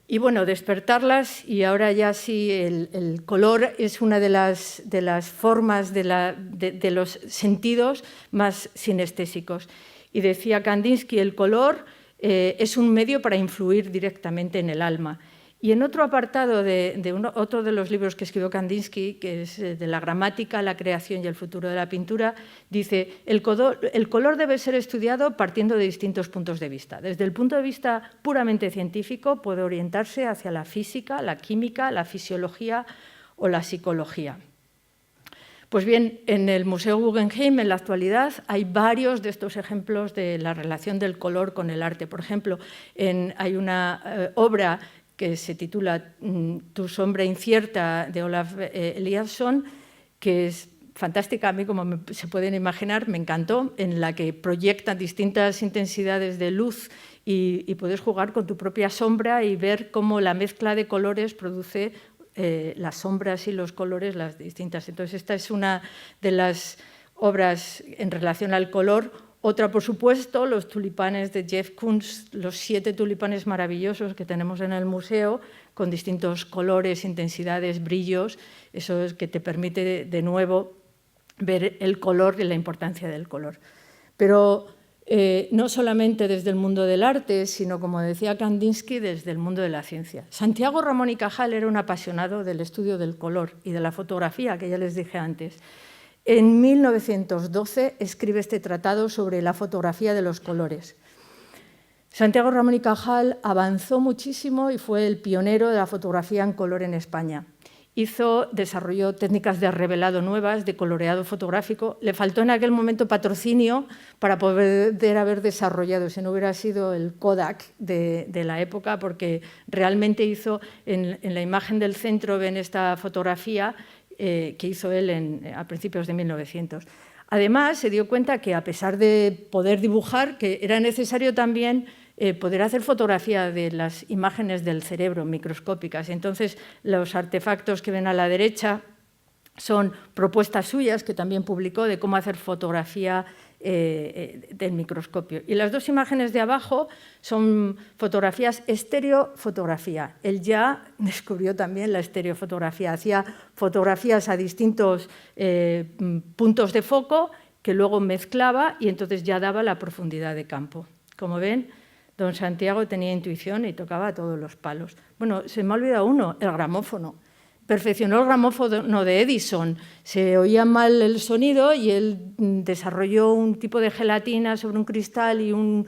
Y bueno, despertarlas, y ahora ya sí, el color es una de las formas de los sentidos más sinestésicos. Y decía Kandinsky, el color es un medio para influir directamente en el alma. Y en otro apartado otro de los libros que escribió Kandinsky, que es de la gramática, la creación y el futuro de la pintura, dice: el color debe ser estudiado partiendo de distintos puntos de vista. Desde el punto de vista puramente científico puede orientarse hacia la física, la química, la fisiología o la psicología. Pues bien, en el Museo Guggenheim en la actualidad hay varios de estos ejemplos de la relación del color con el arte. Por ejemplo, hay una obra que se titula Tu sombra incierta, de Olaf Eliasson, que es fantástica, a mí, como se pueden imaginar, me encantó, en la que proyectan distintas intensidades de luz y puedes jugar con tu propia sombra y ver cómo la mezcla de colores produce las sombras y los colores, las distintas. Entonces, esta es una de las obras en relación al color. Otra, por supuesto, los tulipanes de Jeff Koons, los 7 tulipanes maravillosos que tenemos en el museo, con distintos colores, intensidades, brillos. Eso es que te permite, de nuevo, ver el color y la importancia del color. Pero no solamente desde el mundo del arte, sino, como decía Kandinsky, desde el mundo de la ciencia. Santiago Ramón y Cajal era un apasionado del estudio del color y de la fotografía, que ya les dije antes. En 1912 escribe este tratado sobre la fotografía de los colores. Santiago Ramón y Cajal avanzó muchísimo y fue el pionero de la fotografía en color en España. Desarrolló técnicas de revelado nuevas, de coloreado fotográfico. Le faltó en aquel momento patrocinio para poder haber desarrollado, si no hubiera sido el Kodak de la época, porque realmente hizo, en la imagen del centro ven esta fotografía que hizo él a principios de 1900. Además, se dio cuenta que, a pesar de poder dibujar, que era necesario también poder hacer fotografía de las imágenes del cerebro microscópicas. Entonces, los artefactos que ven a la derecha son propuestas suyas, que también publicó, de cómo hacer fotografía del microscopio. Y las 2 imágenes de abajo son fotografías estereofotografía. Él ya descubrió también la estereofotografía. Hacía fotografías a distintos puntos de foco que luego mezclaba y entonces ya daba la profundidad de campo. Como ven, don Santiago tenía intuición y tocaba todos los palos. Bueno, se me ha olvidado uno, el gramófono. Perfeccionó el gramófono de Edison. Se oía mal el sonido y él desarrolló un tipo de gelatina sobre un cristal y un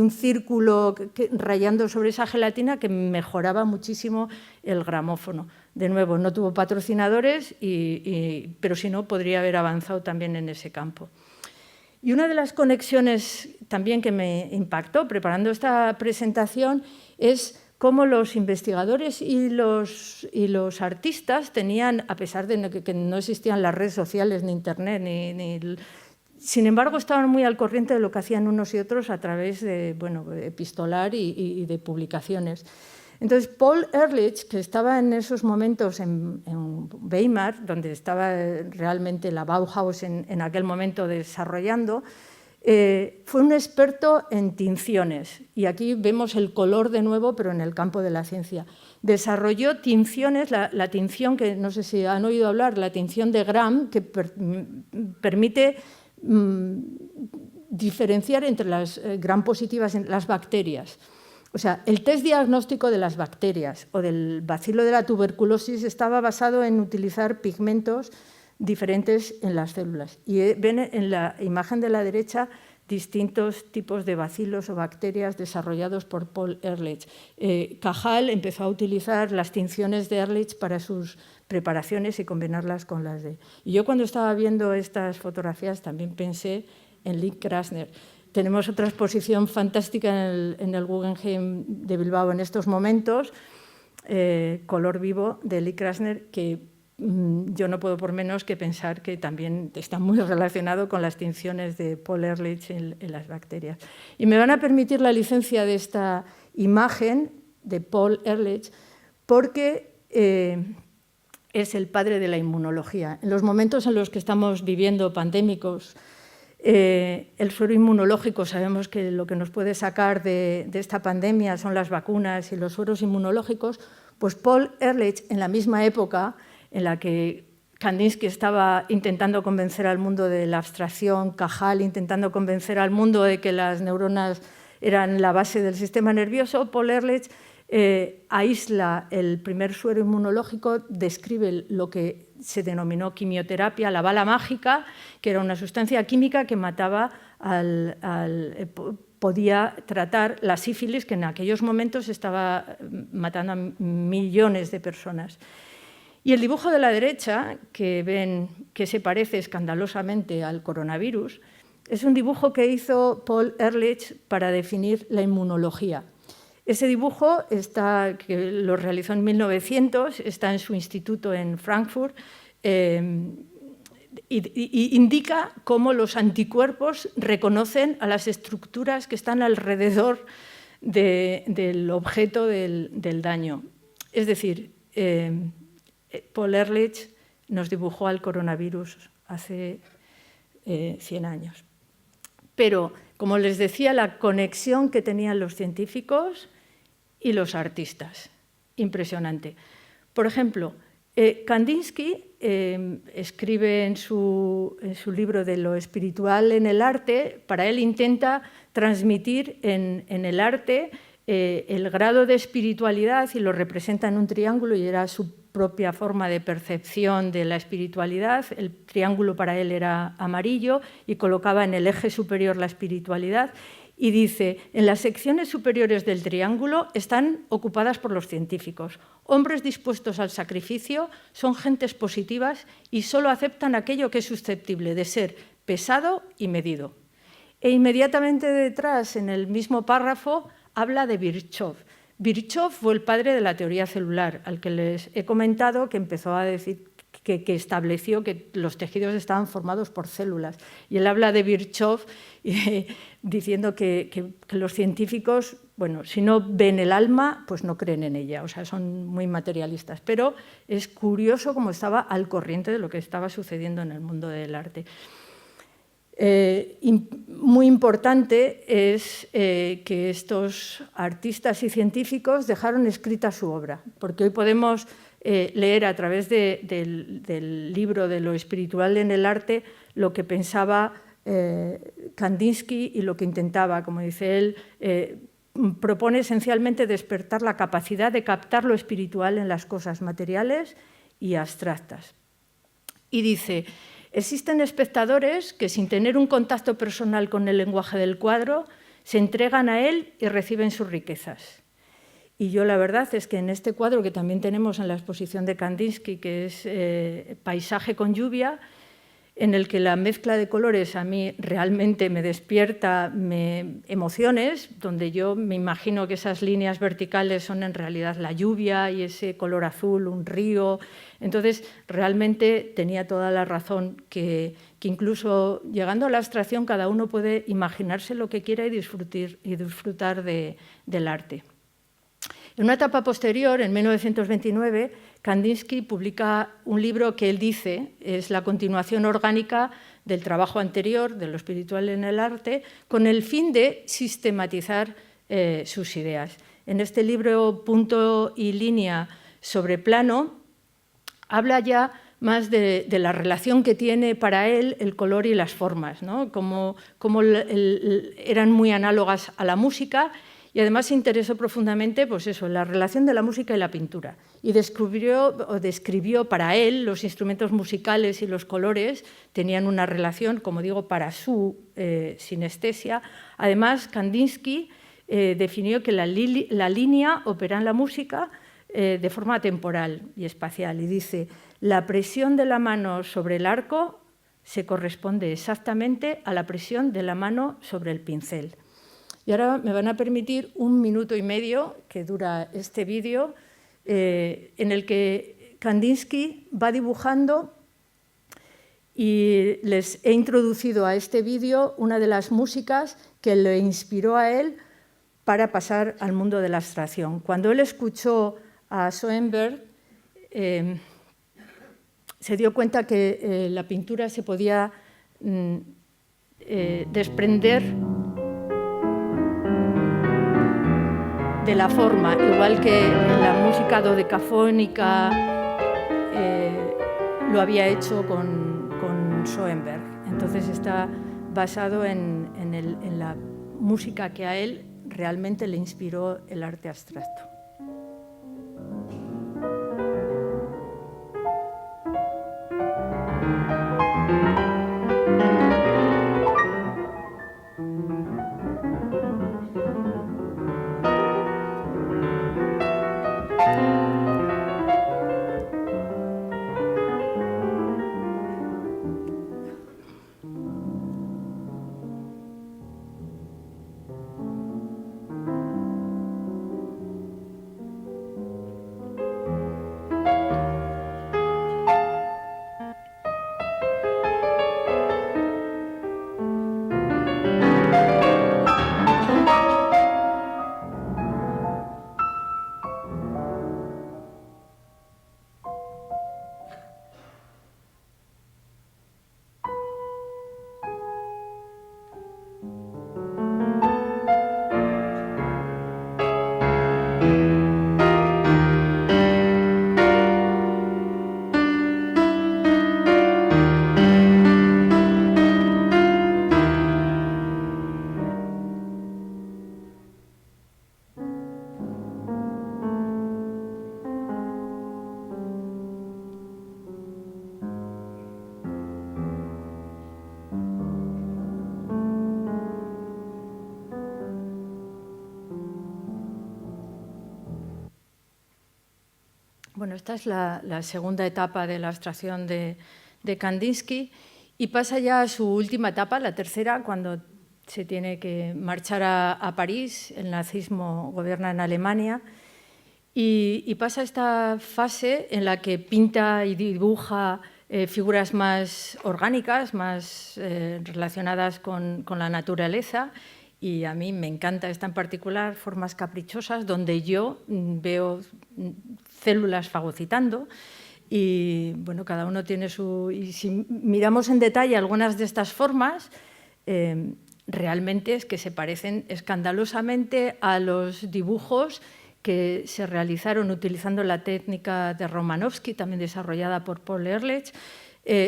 círculo rayando sobre esa gelatina que mejoraba muchísimo el gramófono. De nuevo, no tuvo patrocinadores, pero si no, podría haber avanzado también en ese campo. Y una de las conexiones también que me impactó preparando esta presentación es cómo los investigadores y los artistas tenían, a pesar de que no existían las redes sociales, ni Internet, sin embargo, estaban muy al corriente de lo que hacían unos y otros a través de epistolar y de publicaciones. Entonces, Paul Ehrlich, que estaba en esos momentos en Weimar, donde estaba realmente la Bauhaus en aquel momento desarrollando, fue un experto en tinciones. Y aquí vemos el color de nuevo, pero en el campo de la ciencia. Desarrolló tinciones, la tinción que no sé si han oído hablar, la tinción de Gram, que permite diferenciar entre las gram positivas y las bacterias. O sea, el test diagnóstico de las bacterias o del bacilo de la tuberculosis estaba basado en utilizar pigmentos diferentes en las células. Y ven en la imagen de la derecha distintos tipos de bacilos o bacterias desarrollados por Paul Ehrlich. Cajal empezó a utilizar las tinciones de Ehrlich para sus preparaciones y combinarlas con las de... Y yo, cuando estaba viendo estas fotografías, también pensé en Lee Krasner. Tenemos otra exposición fantástica en el Guggenheim de Bilbao en estos momentos, Color vivo, de Lee Krasner, que yo no puedo por menos que pensar que también está muy relacionado con las tinciones de Paul Ehrlich en las bacterias. Y me van a permitir la licencia de esta imagen de Paul Ehrlich porque es el padre de la inmunología. En los momentos en los que estamos viviendo pandémicos, el suero inmunológico, sabemos que lo que nos puede sacar de esta pandemia son las vacunas y los sueros inmunológicos, pues Paul Ehrlich, en la misma época en la que Kandinsky estaba intentando convencer al mundo de la abstracción, Cajal intentando convencer al mundo de que las neuronas eran la base del sistema nervioso, Paul Ehrlich aísla el primer suero inmunológico, describe lo que se denominó quimioterapia, la bala mágica, que era una sustancia química que mataba podía tratar la sífilis, que en aquellos momentos estaba matando a millones de personas. Y el dibujo de la derecha, que ven que se parece escandalosamente al coronavirus, es un dibujo que hizo Paul Ehrlich para definir la inmunología. Ese dibujo, que lo realizó en 1900, está en su instituto en Frankfurt. y indica cómo los anticuerpos reconocen a las estructuras que están alrededor del objeto del daño. Es decir, Paul Ehrlich nos dibujó al coronavirus hace 100 años. Pero, como les decía, la conexión que tenían los científicos y los artistas, impresionante. Por ejemplo, Kandinsky escribe en su libro de lo espiritual en el arte, para él intenta transmitir en el arte el grado de espiritualidad y lo representa en un triángulo y era su propia forma de percepción de la espiritualidad. El triángulo para él era amarillo y colocaba en el eje superior la espiritualidad y dice, en las secciones superiores del triángulo están ocupadas por los científicos. Hombres dispuestos al sacrificio son gentes positivas y solo aceptan aquello que es susceptible de ser pesado y medido. E inmediatamente detrás, en el mismo párrafo, habla de Virchow. Virchow fue el padre de la teoría celular, al que les he comentado que empezó a decir que estableció que los tejidos estaban formados por células. Y él habla de Virchow diciendo que los científicos, bueno, si no ven el alma, pues no creen en ella, o sea, son muy materialistas. Pero es curioso cómo estaba al corriente de lo que estaba sucediendo en el mundo del arte. Muy importante es que estos artistas y científicos dejaron escrita su obra, porque hoy podemos leer a través del libro de lo espiritual en el arte lo que pensaba Kandinsky y lo que intentaba, como dice él, propone esencialmente despertar la capacidad de captar lo espiritual en las cosas materiales y abstractas. Y dice, existen espectadores que sin tener un contacto personal con el lenguaje del cuadro se entregan a él y reciben sus riquezas. Y yo la verdad es que en este cuadro que también tenemos en la exposición de Kandinsky, que es Paisaje con lluvia, en el que la mezcla de colores a mí realmente me despierta emociones, donde yo me imagino que esas líneas verticales son en realidad la lluvia y ese color azul, un río. Entonces, realmente tenía toda la razón que incluso llegando a la abstracción cada uno puede imaginarse lo que quiera y disfrutar del arte. En una etapa posterior, en 1929, Kandinsky publica un libro que él dice es la continuación orgánica del trabajo anterior, de lo espiritual en el arte, con el fin de sistematizar sus ideas. En este libro, Punto y línea sobre plano, habla ya más de la relación que tiene para él el color y las formas, ¿no? Como eran muy análogas a la música. Y además se interesó profundamente pues eso, en la relación de la música y la pintura. Y describió para él los instrumentos musicales y los colores tenían una relación, como digo, para su sinestesia. Además, Kandinsky definió que la línea opera en la música de forma temporal y espacial. Y dice, la presión de la mano sobre el arco se corresponde exactamente a la presión de la mano sobre el pincel. Y ahora me van a permitir 1 minuto y medio que dura este vídeo en el que Kandinsky va dibujando y les he introducido a este vídeo una de las músicas que le inspiró a él para pasar al mundo de la abstracción. Cuando él escuchó a Schoenberg, se dio cuenta que la pintura se podía desprender de la forma, igual que la música dodecafónica lo había hecho con Schoenberg. Entonces está basado en la música que a él realmente le inspiró el arte abstracto. esta es la segunda etapa de la abstracción de Kandinsky y pasa ya a su última etapa, la tercera, cuando se tiene que marchar a París, el nazismo gobierna en Alemania y pasa esta fase en la que pinta y dibuja figuras más orgánicas, más relacionadas con la naturaleza. Y a mí me encanta esta en particular, formas caprichosas, donde yo veo células fagocitando y bueno, cada uno tiene su... Y si miramos en detalle algunas de estas formas, realmente es que se parecen escandalosamente a los dibujos que se realizaron utilizando la técnica de Romanovsky, también desarrollada por Paul Ehrlich,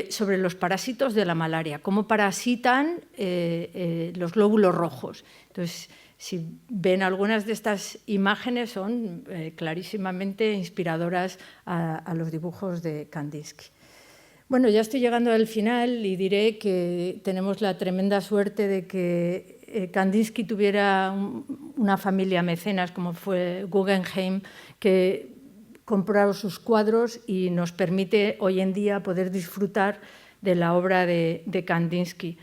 sobre los parásitos de la malaria, cómo parasitan los glóbulos rojos. Entonces, si ven algunas de estas imágenes, son clarísimamente inspiradoras a los dibujos de Kandinsky. Bueno, ya estoy llegando al final y diré que tenemos la tremenda suerte de que Kandinsky tuviera una familia mecenas, como fue Guggenheim, que compró sus cuadros y nos permite hoy en día poder disfrutar de la obra de Kandinsky.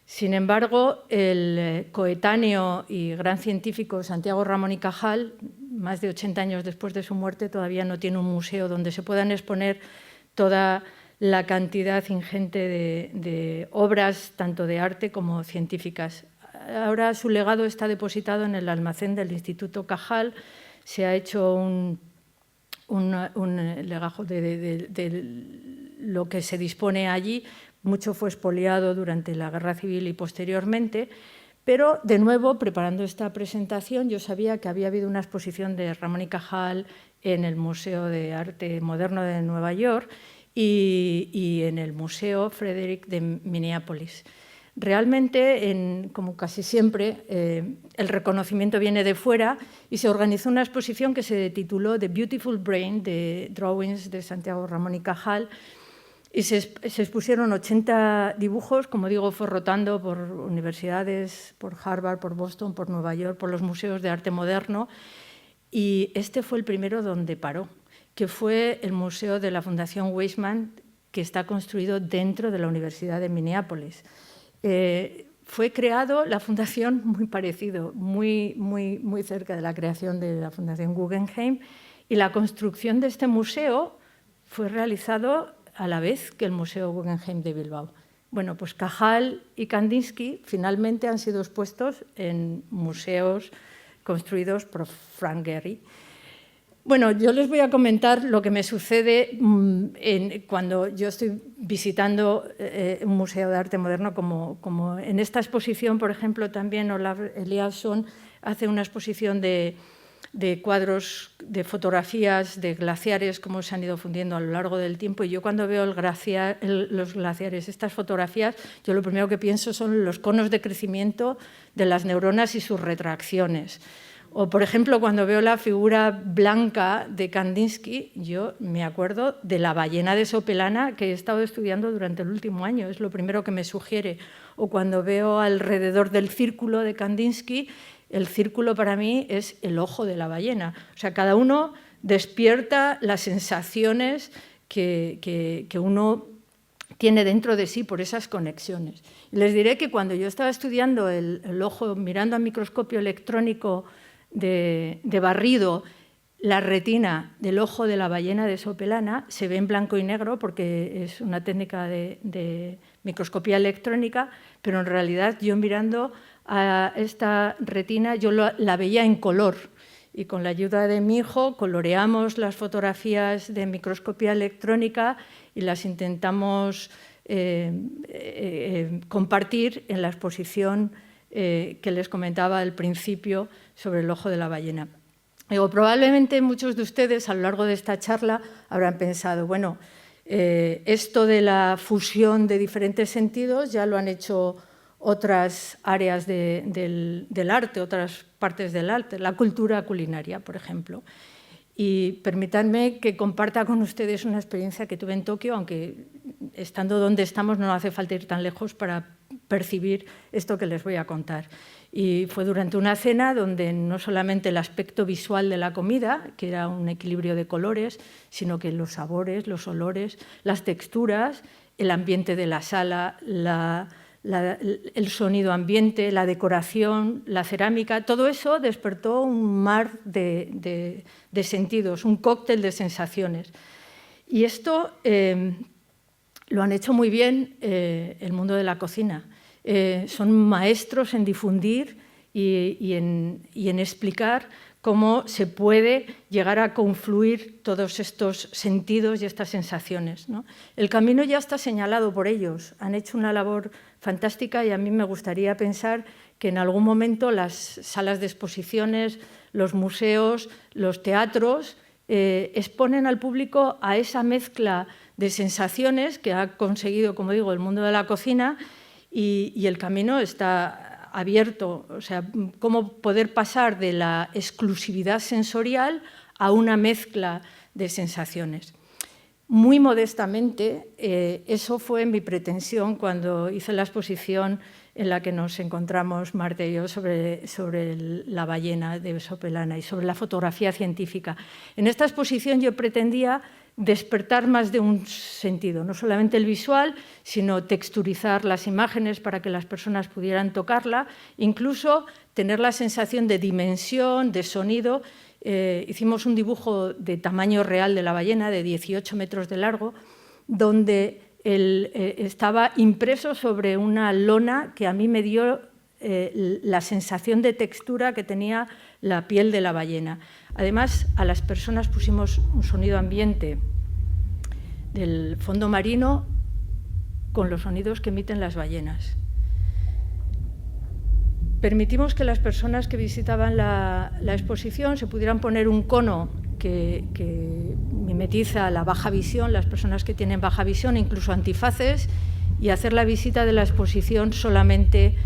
Sin embargo, el coetáneo y gran científico Santiago Ramón y Cajal, más de 80 años después de su muerte, todavía no tiene un museo donde se puedan exponer toda la cantidad ingente de obras, tanto de arte como científicas. Ahora su legado está depositado en el almacén del Instituto Cajal. Se ha hecho un legajo de lo que se dispone allí. Mucho fue expoliado durante la Guerra Civil y posteriormente, pero de nuevo, preparando esta presentación, yo sabía que había habido una exposición de Ramón y Cajal en el Museo de Arte Moderno de Nueva York y en el Museo Frederick de Minneapolis. Realmente, como casi siempre, el reconocimiento viene de fuera y se organizó una exposición que se tituló The Beautiful Brain, de Drawings de Santiago Ramón y Cajal, y se expusieron 80 dibujos, como digo, fue rotando por universidades, por Harvard, por Boston, por Nueva York, por los museos de arte moderno, y este fue el primero donde paró, que fue el Museo de la Fundación Weizmann, que está construido dentro de la Universidad de Minneapolis. Fue creado la fundación muy parecido, muy cerca de la creación de la Fundación Guggenheim, y la construcción de este museo fue realizado a la vez que el Museo Guggenheim de Bilbao. Bueno, pues Cajal y Kandinsky finalmente han sido expuestos en museos construidos por Frank Gehry. Bueno, yo les voy a comentar lo que me sucede cuando yo estoy visitando un museo de arte moderno, como en esta exposición, por ejemplo, también Olaf Eliasson hace una exposición de cuadros, de fotografías de glaciares, cómo se han ido fundiendo a lo largo del tiempo. Y yo cuando veo los glaciares, estas fotografías, yo lo primero que pienso son los conos de crecimiento de las neuronas y sus retracciones. O, por ejemplo, cuando veo la figura blanca de Kandinsky, yo me acuerdo de la ballena de Sopelana que he estado estudiando durante el último año, es lo primero que me sugiere. O cuando veo alrededor del círculo de Kandinsky, el círculo para mí es el ojo de la ballena. O sea, cada uno despierta las sensaciones que uno tiene dentro de sí por esas conexiones. Y les diré que cuando yo estaba estudiando el ojo, mirando a microscopio electrónico de barrido, la retina del ojo de la ballena de Sopelana se ve en blanco y negro porque es una técnica de microscopía electrónica, pero en realidad yo mirando a esta retina yo la veía en color y con la ayuda de mi hijo coloreamos las fotografías de microscopía electrónica y las intentamos compartir en la exposición que les comentaba al principio sobre el ojo de la ballena. Probablemente muchos de ustedes a lo largo de esta charla habrán pensado, bueno, esto de la fusión de diferentes sentidos ya lo han hecho otras áreas del arte, otras partes del arte, la cultura culinaria, por ejemplo. Y permítanme que comparta con ustedes una experiencia que tuve en Tokio, aunque estando donde estamos no hace falta ir tan lejos para percibir esto que les voy a contar. Y fue durante una cena donde no solamente el aspecto visual de la comida, que era un equilibrio de colores, sino que los sabores, los olores, las texturas, el ambiente de la sala, el sonido ambiente, la decoración, la cerámica, todo eso despertó un mar de sentidos, un cóctel de sensaciones. Y esto lo han hecho muy bien el mundo de la cocina. Son maestros en difundir y en explicar cómo se puede llegar a confluir todos estos sentidos y estas sensaciones, ¿no? El camino ya está señalado por ellos, han hecho una labor fantástica y a mí me gustaría pensar que en algún momento las salas de exposiciones, los museos, los teatros exponen al público a esa mezcla de sensaciones que ha conseguido, como digo, el mundo de la cocina y el camino está abierto, o sea, cómo poder pasar de la exclusividad sensorial a una mezcla de sensaciones. Muy modestamente, eso fue mi pretensión cuando hice la exposición en la que nos encontramos Marta y yo sobre la ballena de Sopelana y sobre la fotografía científica. En esta exposición yo pretendía despertar más de un sentido, no solamente el visual, sino texturizar las imágenes para que las personas pudieran tocarla, incluso tener la sensación de dimensión, de sonido. Hicimos un dibujo de tamaño real de la ballena, de 18 metros de largo, donde estaba impreso sobre una lona que a mí me dio la sensación de textura que tenía la piel de la ballena. Además, a las personas pusimos un sonido ambiente del fondo marino con los sonidos que emiten las ballenas. Permitimos que las personas que visitaban la exposición se pudieran poner un cono que mimetiza la baja visión, las personas que tienen baja visión, incluso antifaces, y hacer la visita de la exposición solamente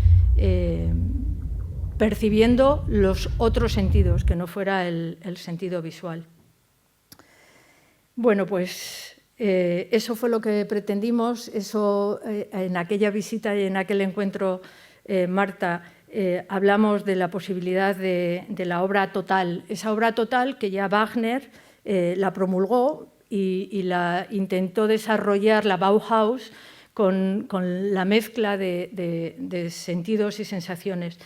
percibiendo los otros sentidos, que no fuera el sentido visual. Bueno, pues eso fue lo que pretendimos. Eso, en aquella visita y en aquel encuentro, Marta, hablamos de la posibilidad de la obra total. Esa obra total que ya Wagner la promulgó y la intentó desarrollar la Bauhaus con la mezcla de sentidos y sensaciones.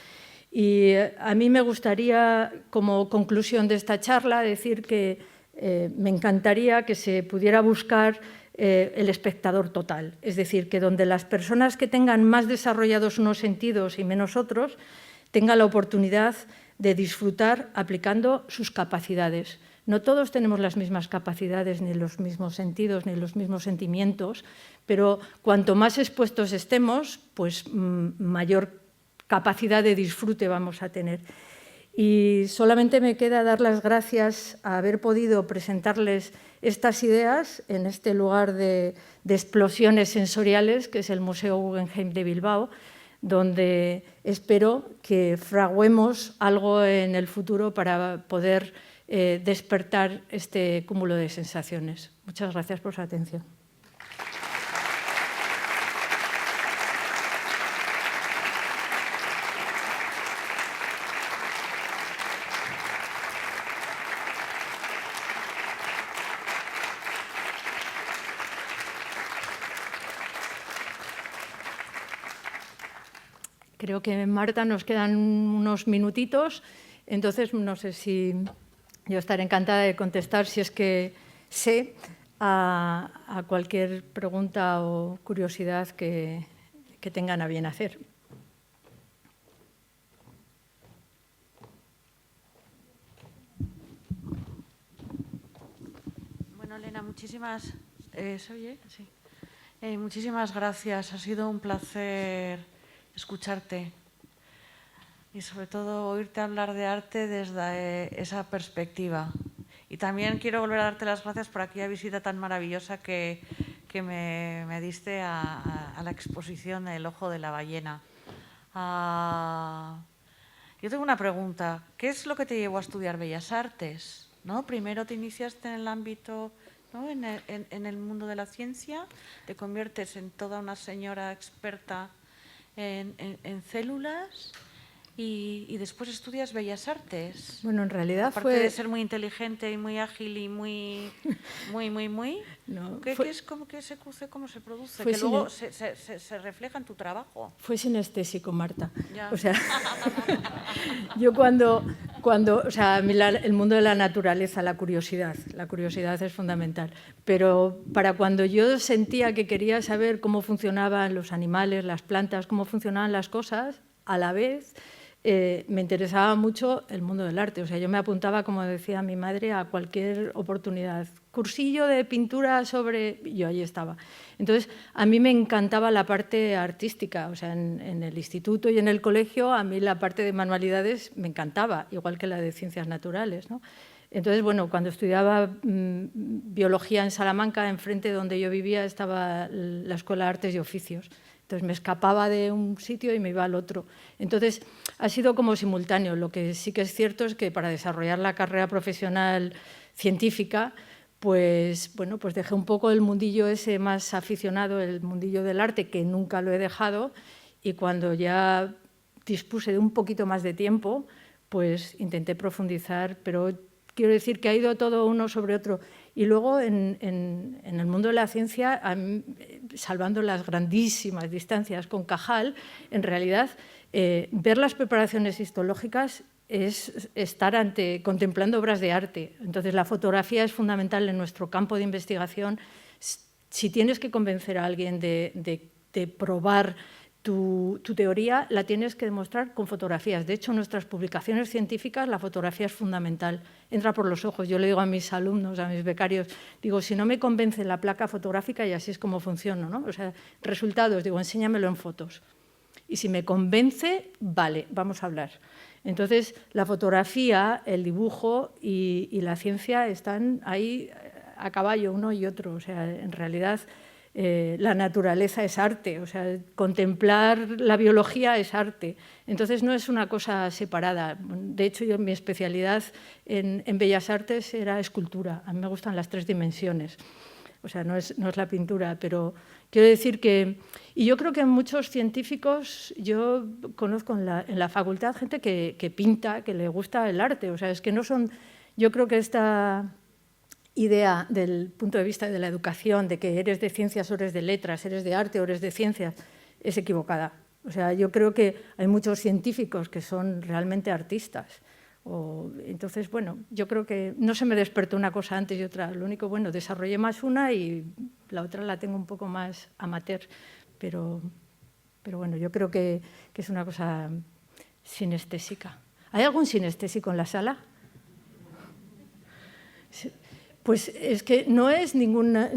Y a mí me gustaría, como conclusión de esta charla, decir que me encantaría que se pudiera buscar el espectador total, es decir, que donde las personas que tengan más desarrollados unos sentidos y menos otros tengan la oportunidad de disfrutar aplicando sus capacidades. No todos tenemos las mismas capacidades, ni los mismos sentidos, ni los mismos sentimientos, pero cuanto más expuestos estemos, pues mayor capacidad de disfrute vamos a tener. Y solamente me queda dar las gracias a haber podido presentarles estas ideas en este lugar de explosiones sensoriales, que es el Museo Guggenheim de Bilbao, donde espero que fraguemos algo en el futuro para poder despertar este cúmulo de sensaciones. Muchas gracias por su atención. Creo que, Marta, nos quedan unos minutitos, entonces no sé si yo estaré encantada de contestar, si es que sé, a cualquier pregunta o curiosidad que tengan a bien hacer. Bueno, Elena, muchísimas muchísimas gracias. Ha sido un placer escucharte y sobre todo oírte hablar de arte desde esa perspectiva. Y también quiero volver a darte las gracias por aquella visita tan maravillosa que me diste a la exposición El ojo de la ballena. Yo tengo una pregunta. ¿Qué es lo que te llevó a estudiar Bellas Artes? ¿No? Primero te iniciaste en el ámbito, ¿no? en el mundo de la ciencia, te conviertes en toda una señora experta en células y después estudias Bellas Artes. Bueno, en realidad Aparte de ser muy inteligente y muy ágil y muy... No, ¿Qué es como que se cruce, cómo se produce? Fue Que luego se refleja en tu trabajo. Fue sinestésico, Marta. Ya. O sea, yo cuando o sea, a mí el mundo de la naturaleza, la curiosidad es fundamental. Pero para cuando yo sentía que quería saber cómo funcionaban los animales, las plantas, cómo funcionaban las cosas, a la vez me interesaba mucho el mundo del arte. O sea, yo me apuntaba, como decía mi madre, a cualquier oportunidad. Cursillo de pintura sobre... Yo ahí estaba. Entonces, a mí me encantaba la parte artística. O sea, en el instituto y en el colegio, a mí la parte de manualidades me encantaba, igual que la de ciencias naturales, ¿no? Entonces, bueno, cuando estudiaba biología en Salamanca, enfrente de donde yo vivía estaba la Escuela de Artes y Oficios. Entonces me escapaba de un sitio y me iba al otro. Entonces ha sido como simultáneo. Lo que sí que es cierto es que para desarrollar la carrera profesional científica, pues bueno, pues dejé un poco el mundillo ese más aficionado, el mundillo del arte, que nunca lo he dejado, y cuando ya dispuse de un poquito más de tiempo, pues intenté profundizar, pero quiero decir que ha ido todo uno sobre otro. Y luego, en el mundo de la ciencia, salvando las grandísimas distancias con Cajal, en realidad, ver las preparaciones histológicas es estar contemplando obras de arte. Entonces, la fotografía es fundamental en nuestro campo de investigación. Si tienes que convencer a alguien de probar tu teoría, la tienes que demostrar con fotografías. De hecho, en nuestras publicaciones científicas la fotografía es fundamental. Entra por los ojos. Yo le digo a mis alumnos, a mis becarios, digo, si no me convence la placa fotográfica, y así es como funciona, ¿no? O sea, resultados, digo, enséñamelo en fotos. Y si me convence, vale, vamos a hablar. Entonces, la fotografía, el dibujo y la ciencia están ahí a caballo, uno y otro. O sea, en realidad... la naturaleza es arte, o sea, contemplar la biología es arte. Entonces, no es una cosa separada. De hecho, mi especialidad en Bellas Artes era escultura. A mí me gustan las 3 dimensiones. O sea, no es la pintura, pero quiero decir que... Y yo creo que muchos científicos, yo conozco en la facultad gente que pinta, que le gusta el arte. O sea, es que no son... Yo creo que esta idea del punto de vista de la educación, de que eres de ciencias o eres de letras, eres de arte o eres de ciencias, es equivocada. O sea, yo creo que hay muchos científicos que son realmente artistas. Entonces, bueno, yo creo que no se me despertó una cosa antes y otra. Lo único, bueno, desarrollé más una y la otra la tengo un poco más amateur. Pero bueno, yo creo que es una cosa sinestésica. ¿Hay algún sinestésico en la sala? Sí. Pues es que no es ninguna,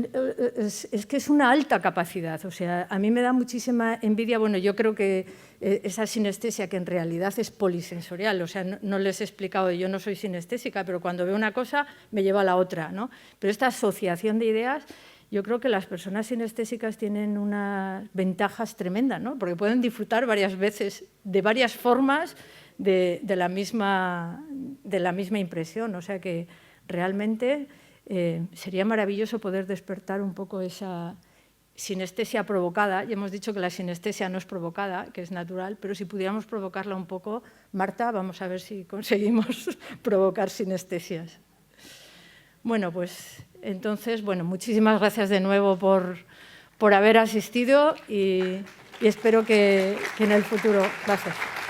es que es una alta capacidad. O sea, a mí me da muchísima envidia. Bueno, yo creo que esa sinestesia, que en realidad es polisensorial, o sea, no les he explicado, yo no soy sinestésica, pero cuando veo una cosa me lleva a la otra, ¿no? Pero esta asociación de ideas, yo creo que las personas sinestésicas tienen unas ventajas tremendas, ¿no? Porque pueden disfrutar varias veces, de varias formas, de la misma impresión. O sea que realmente... sería maravilloso poder despertar un poco esa sinestesia provocada. Ya hemos dicho que la sinestesia no es provocada, que es natural, pero si pudiéramos provocarla un poco, Marta, vamos a ver si conseguimos provocar sinestesias. Bueno, pues entonces, bueno, muchísimas gracias de nuevo por haber asistido y espero que en el futuro... Gracias.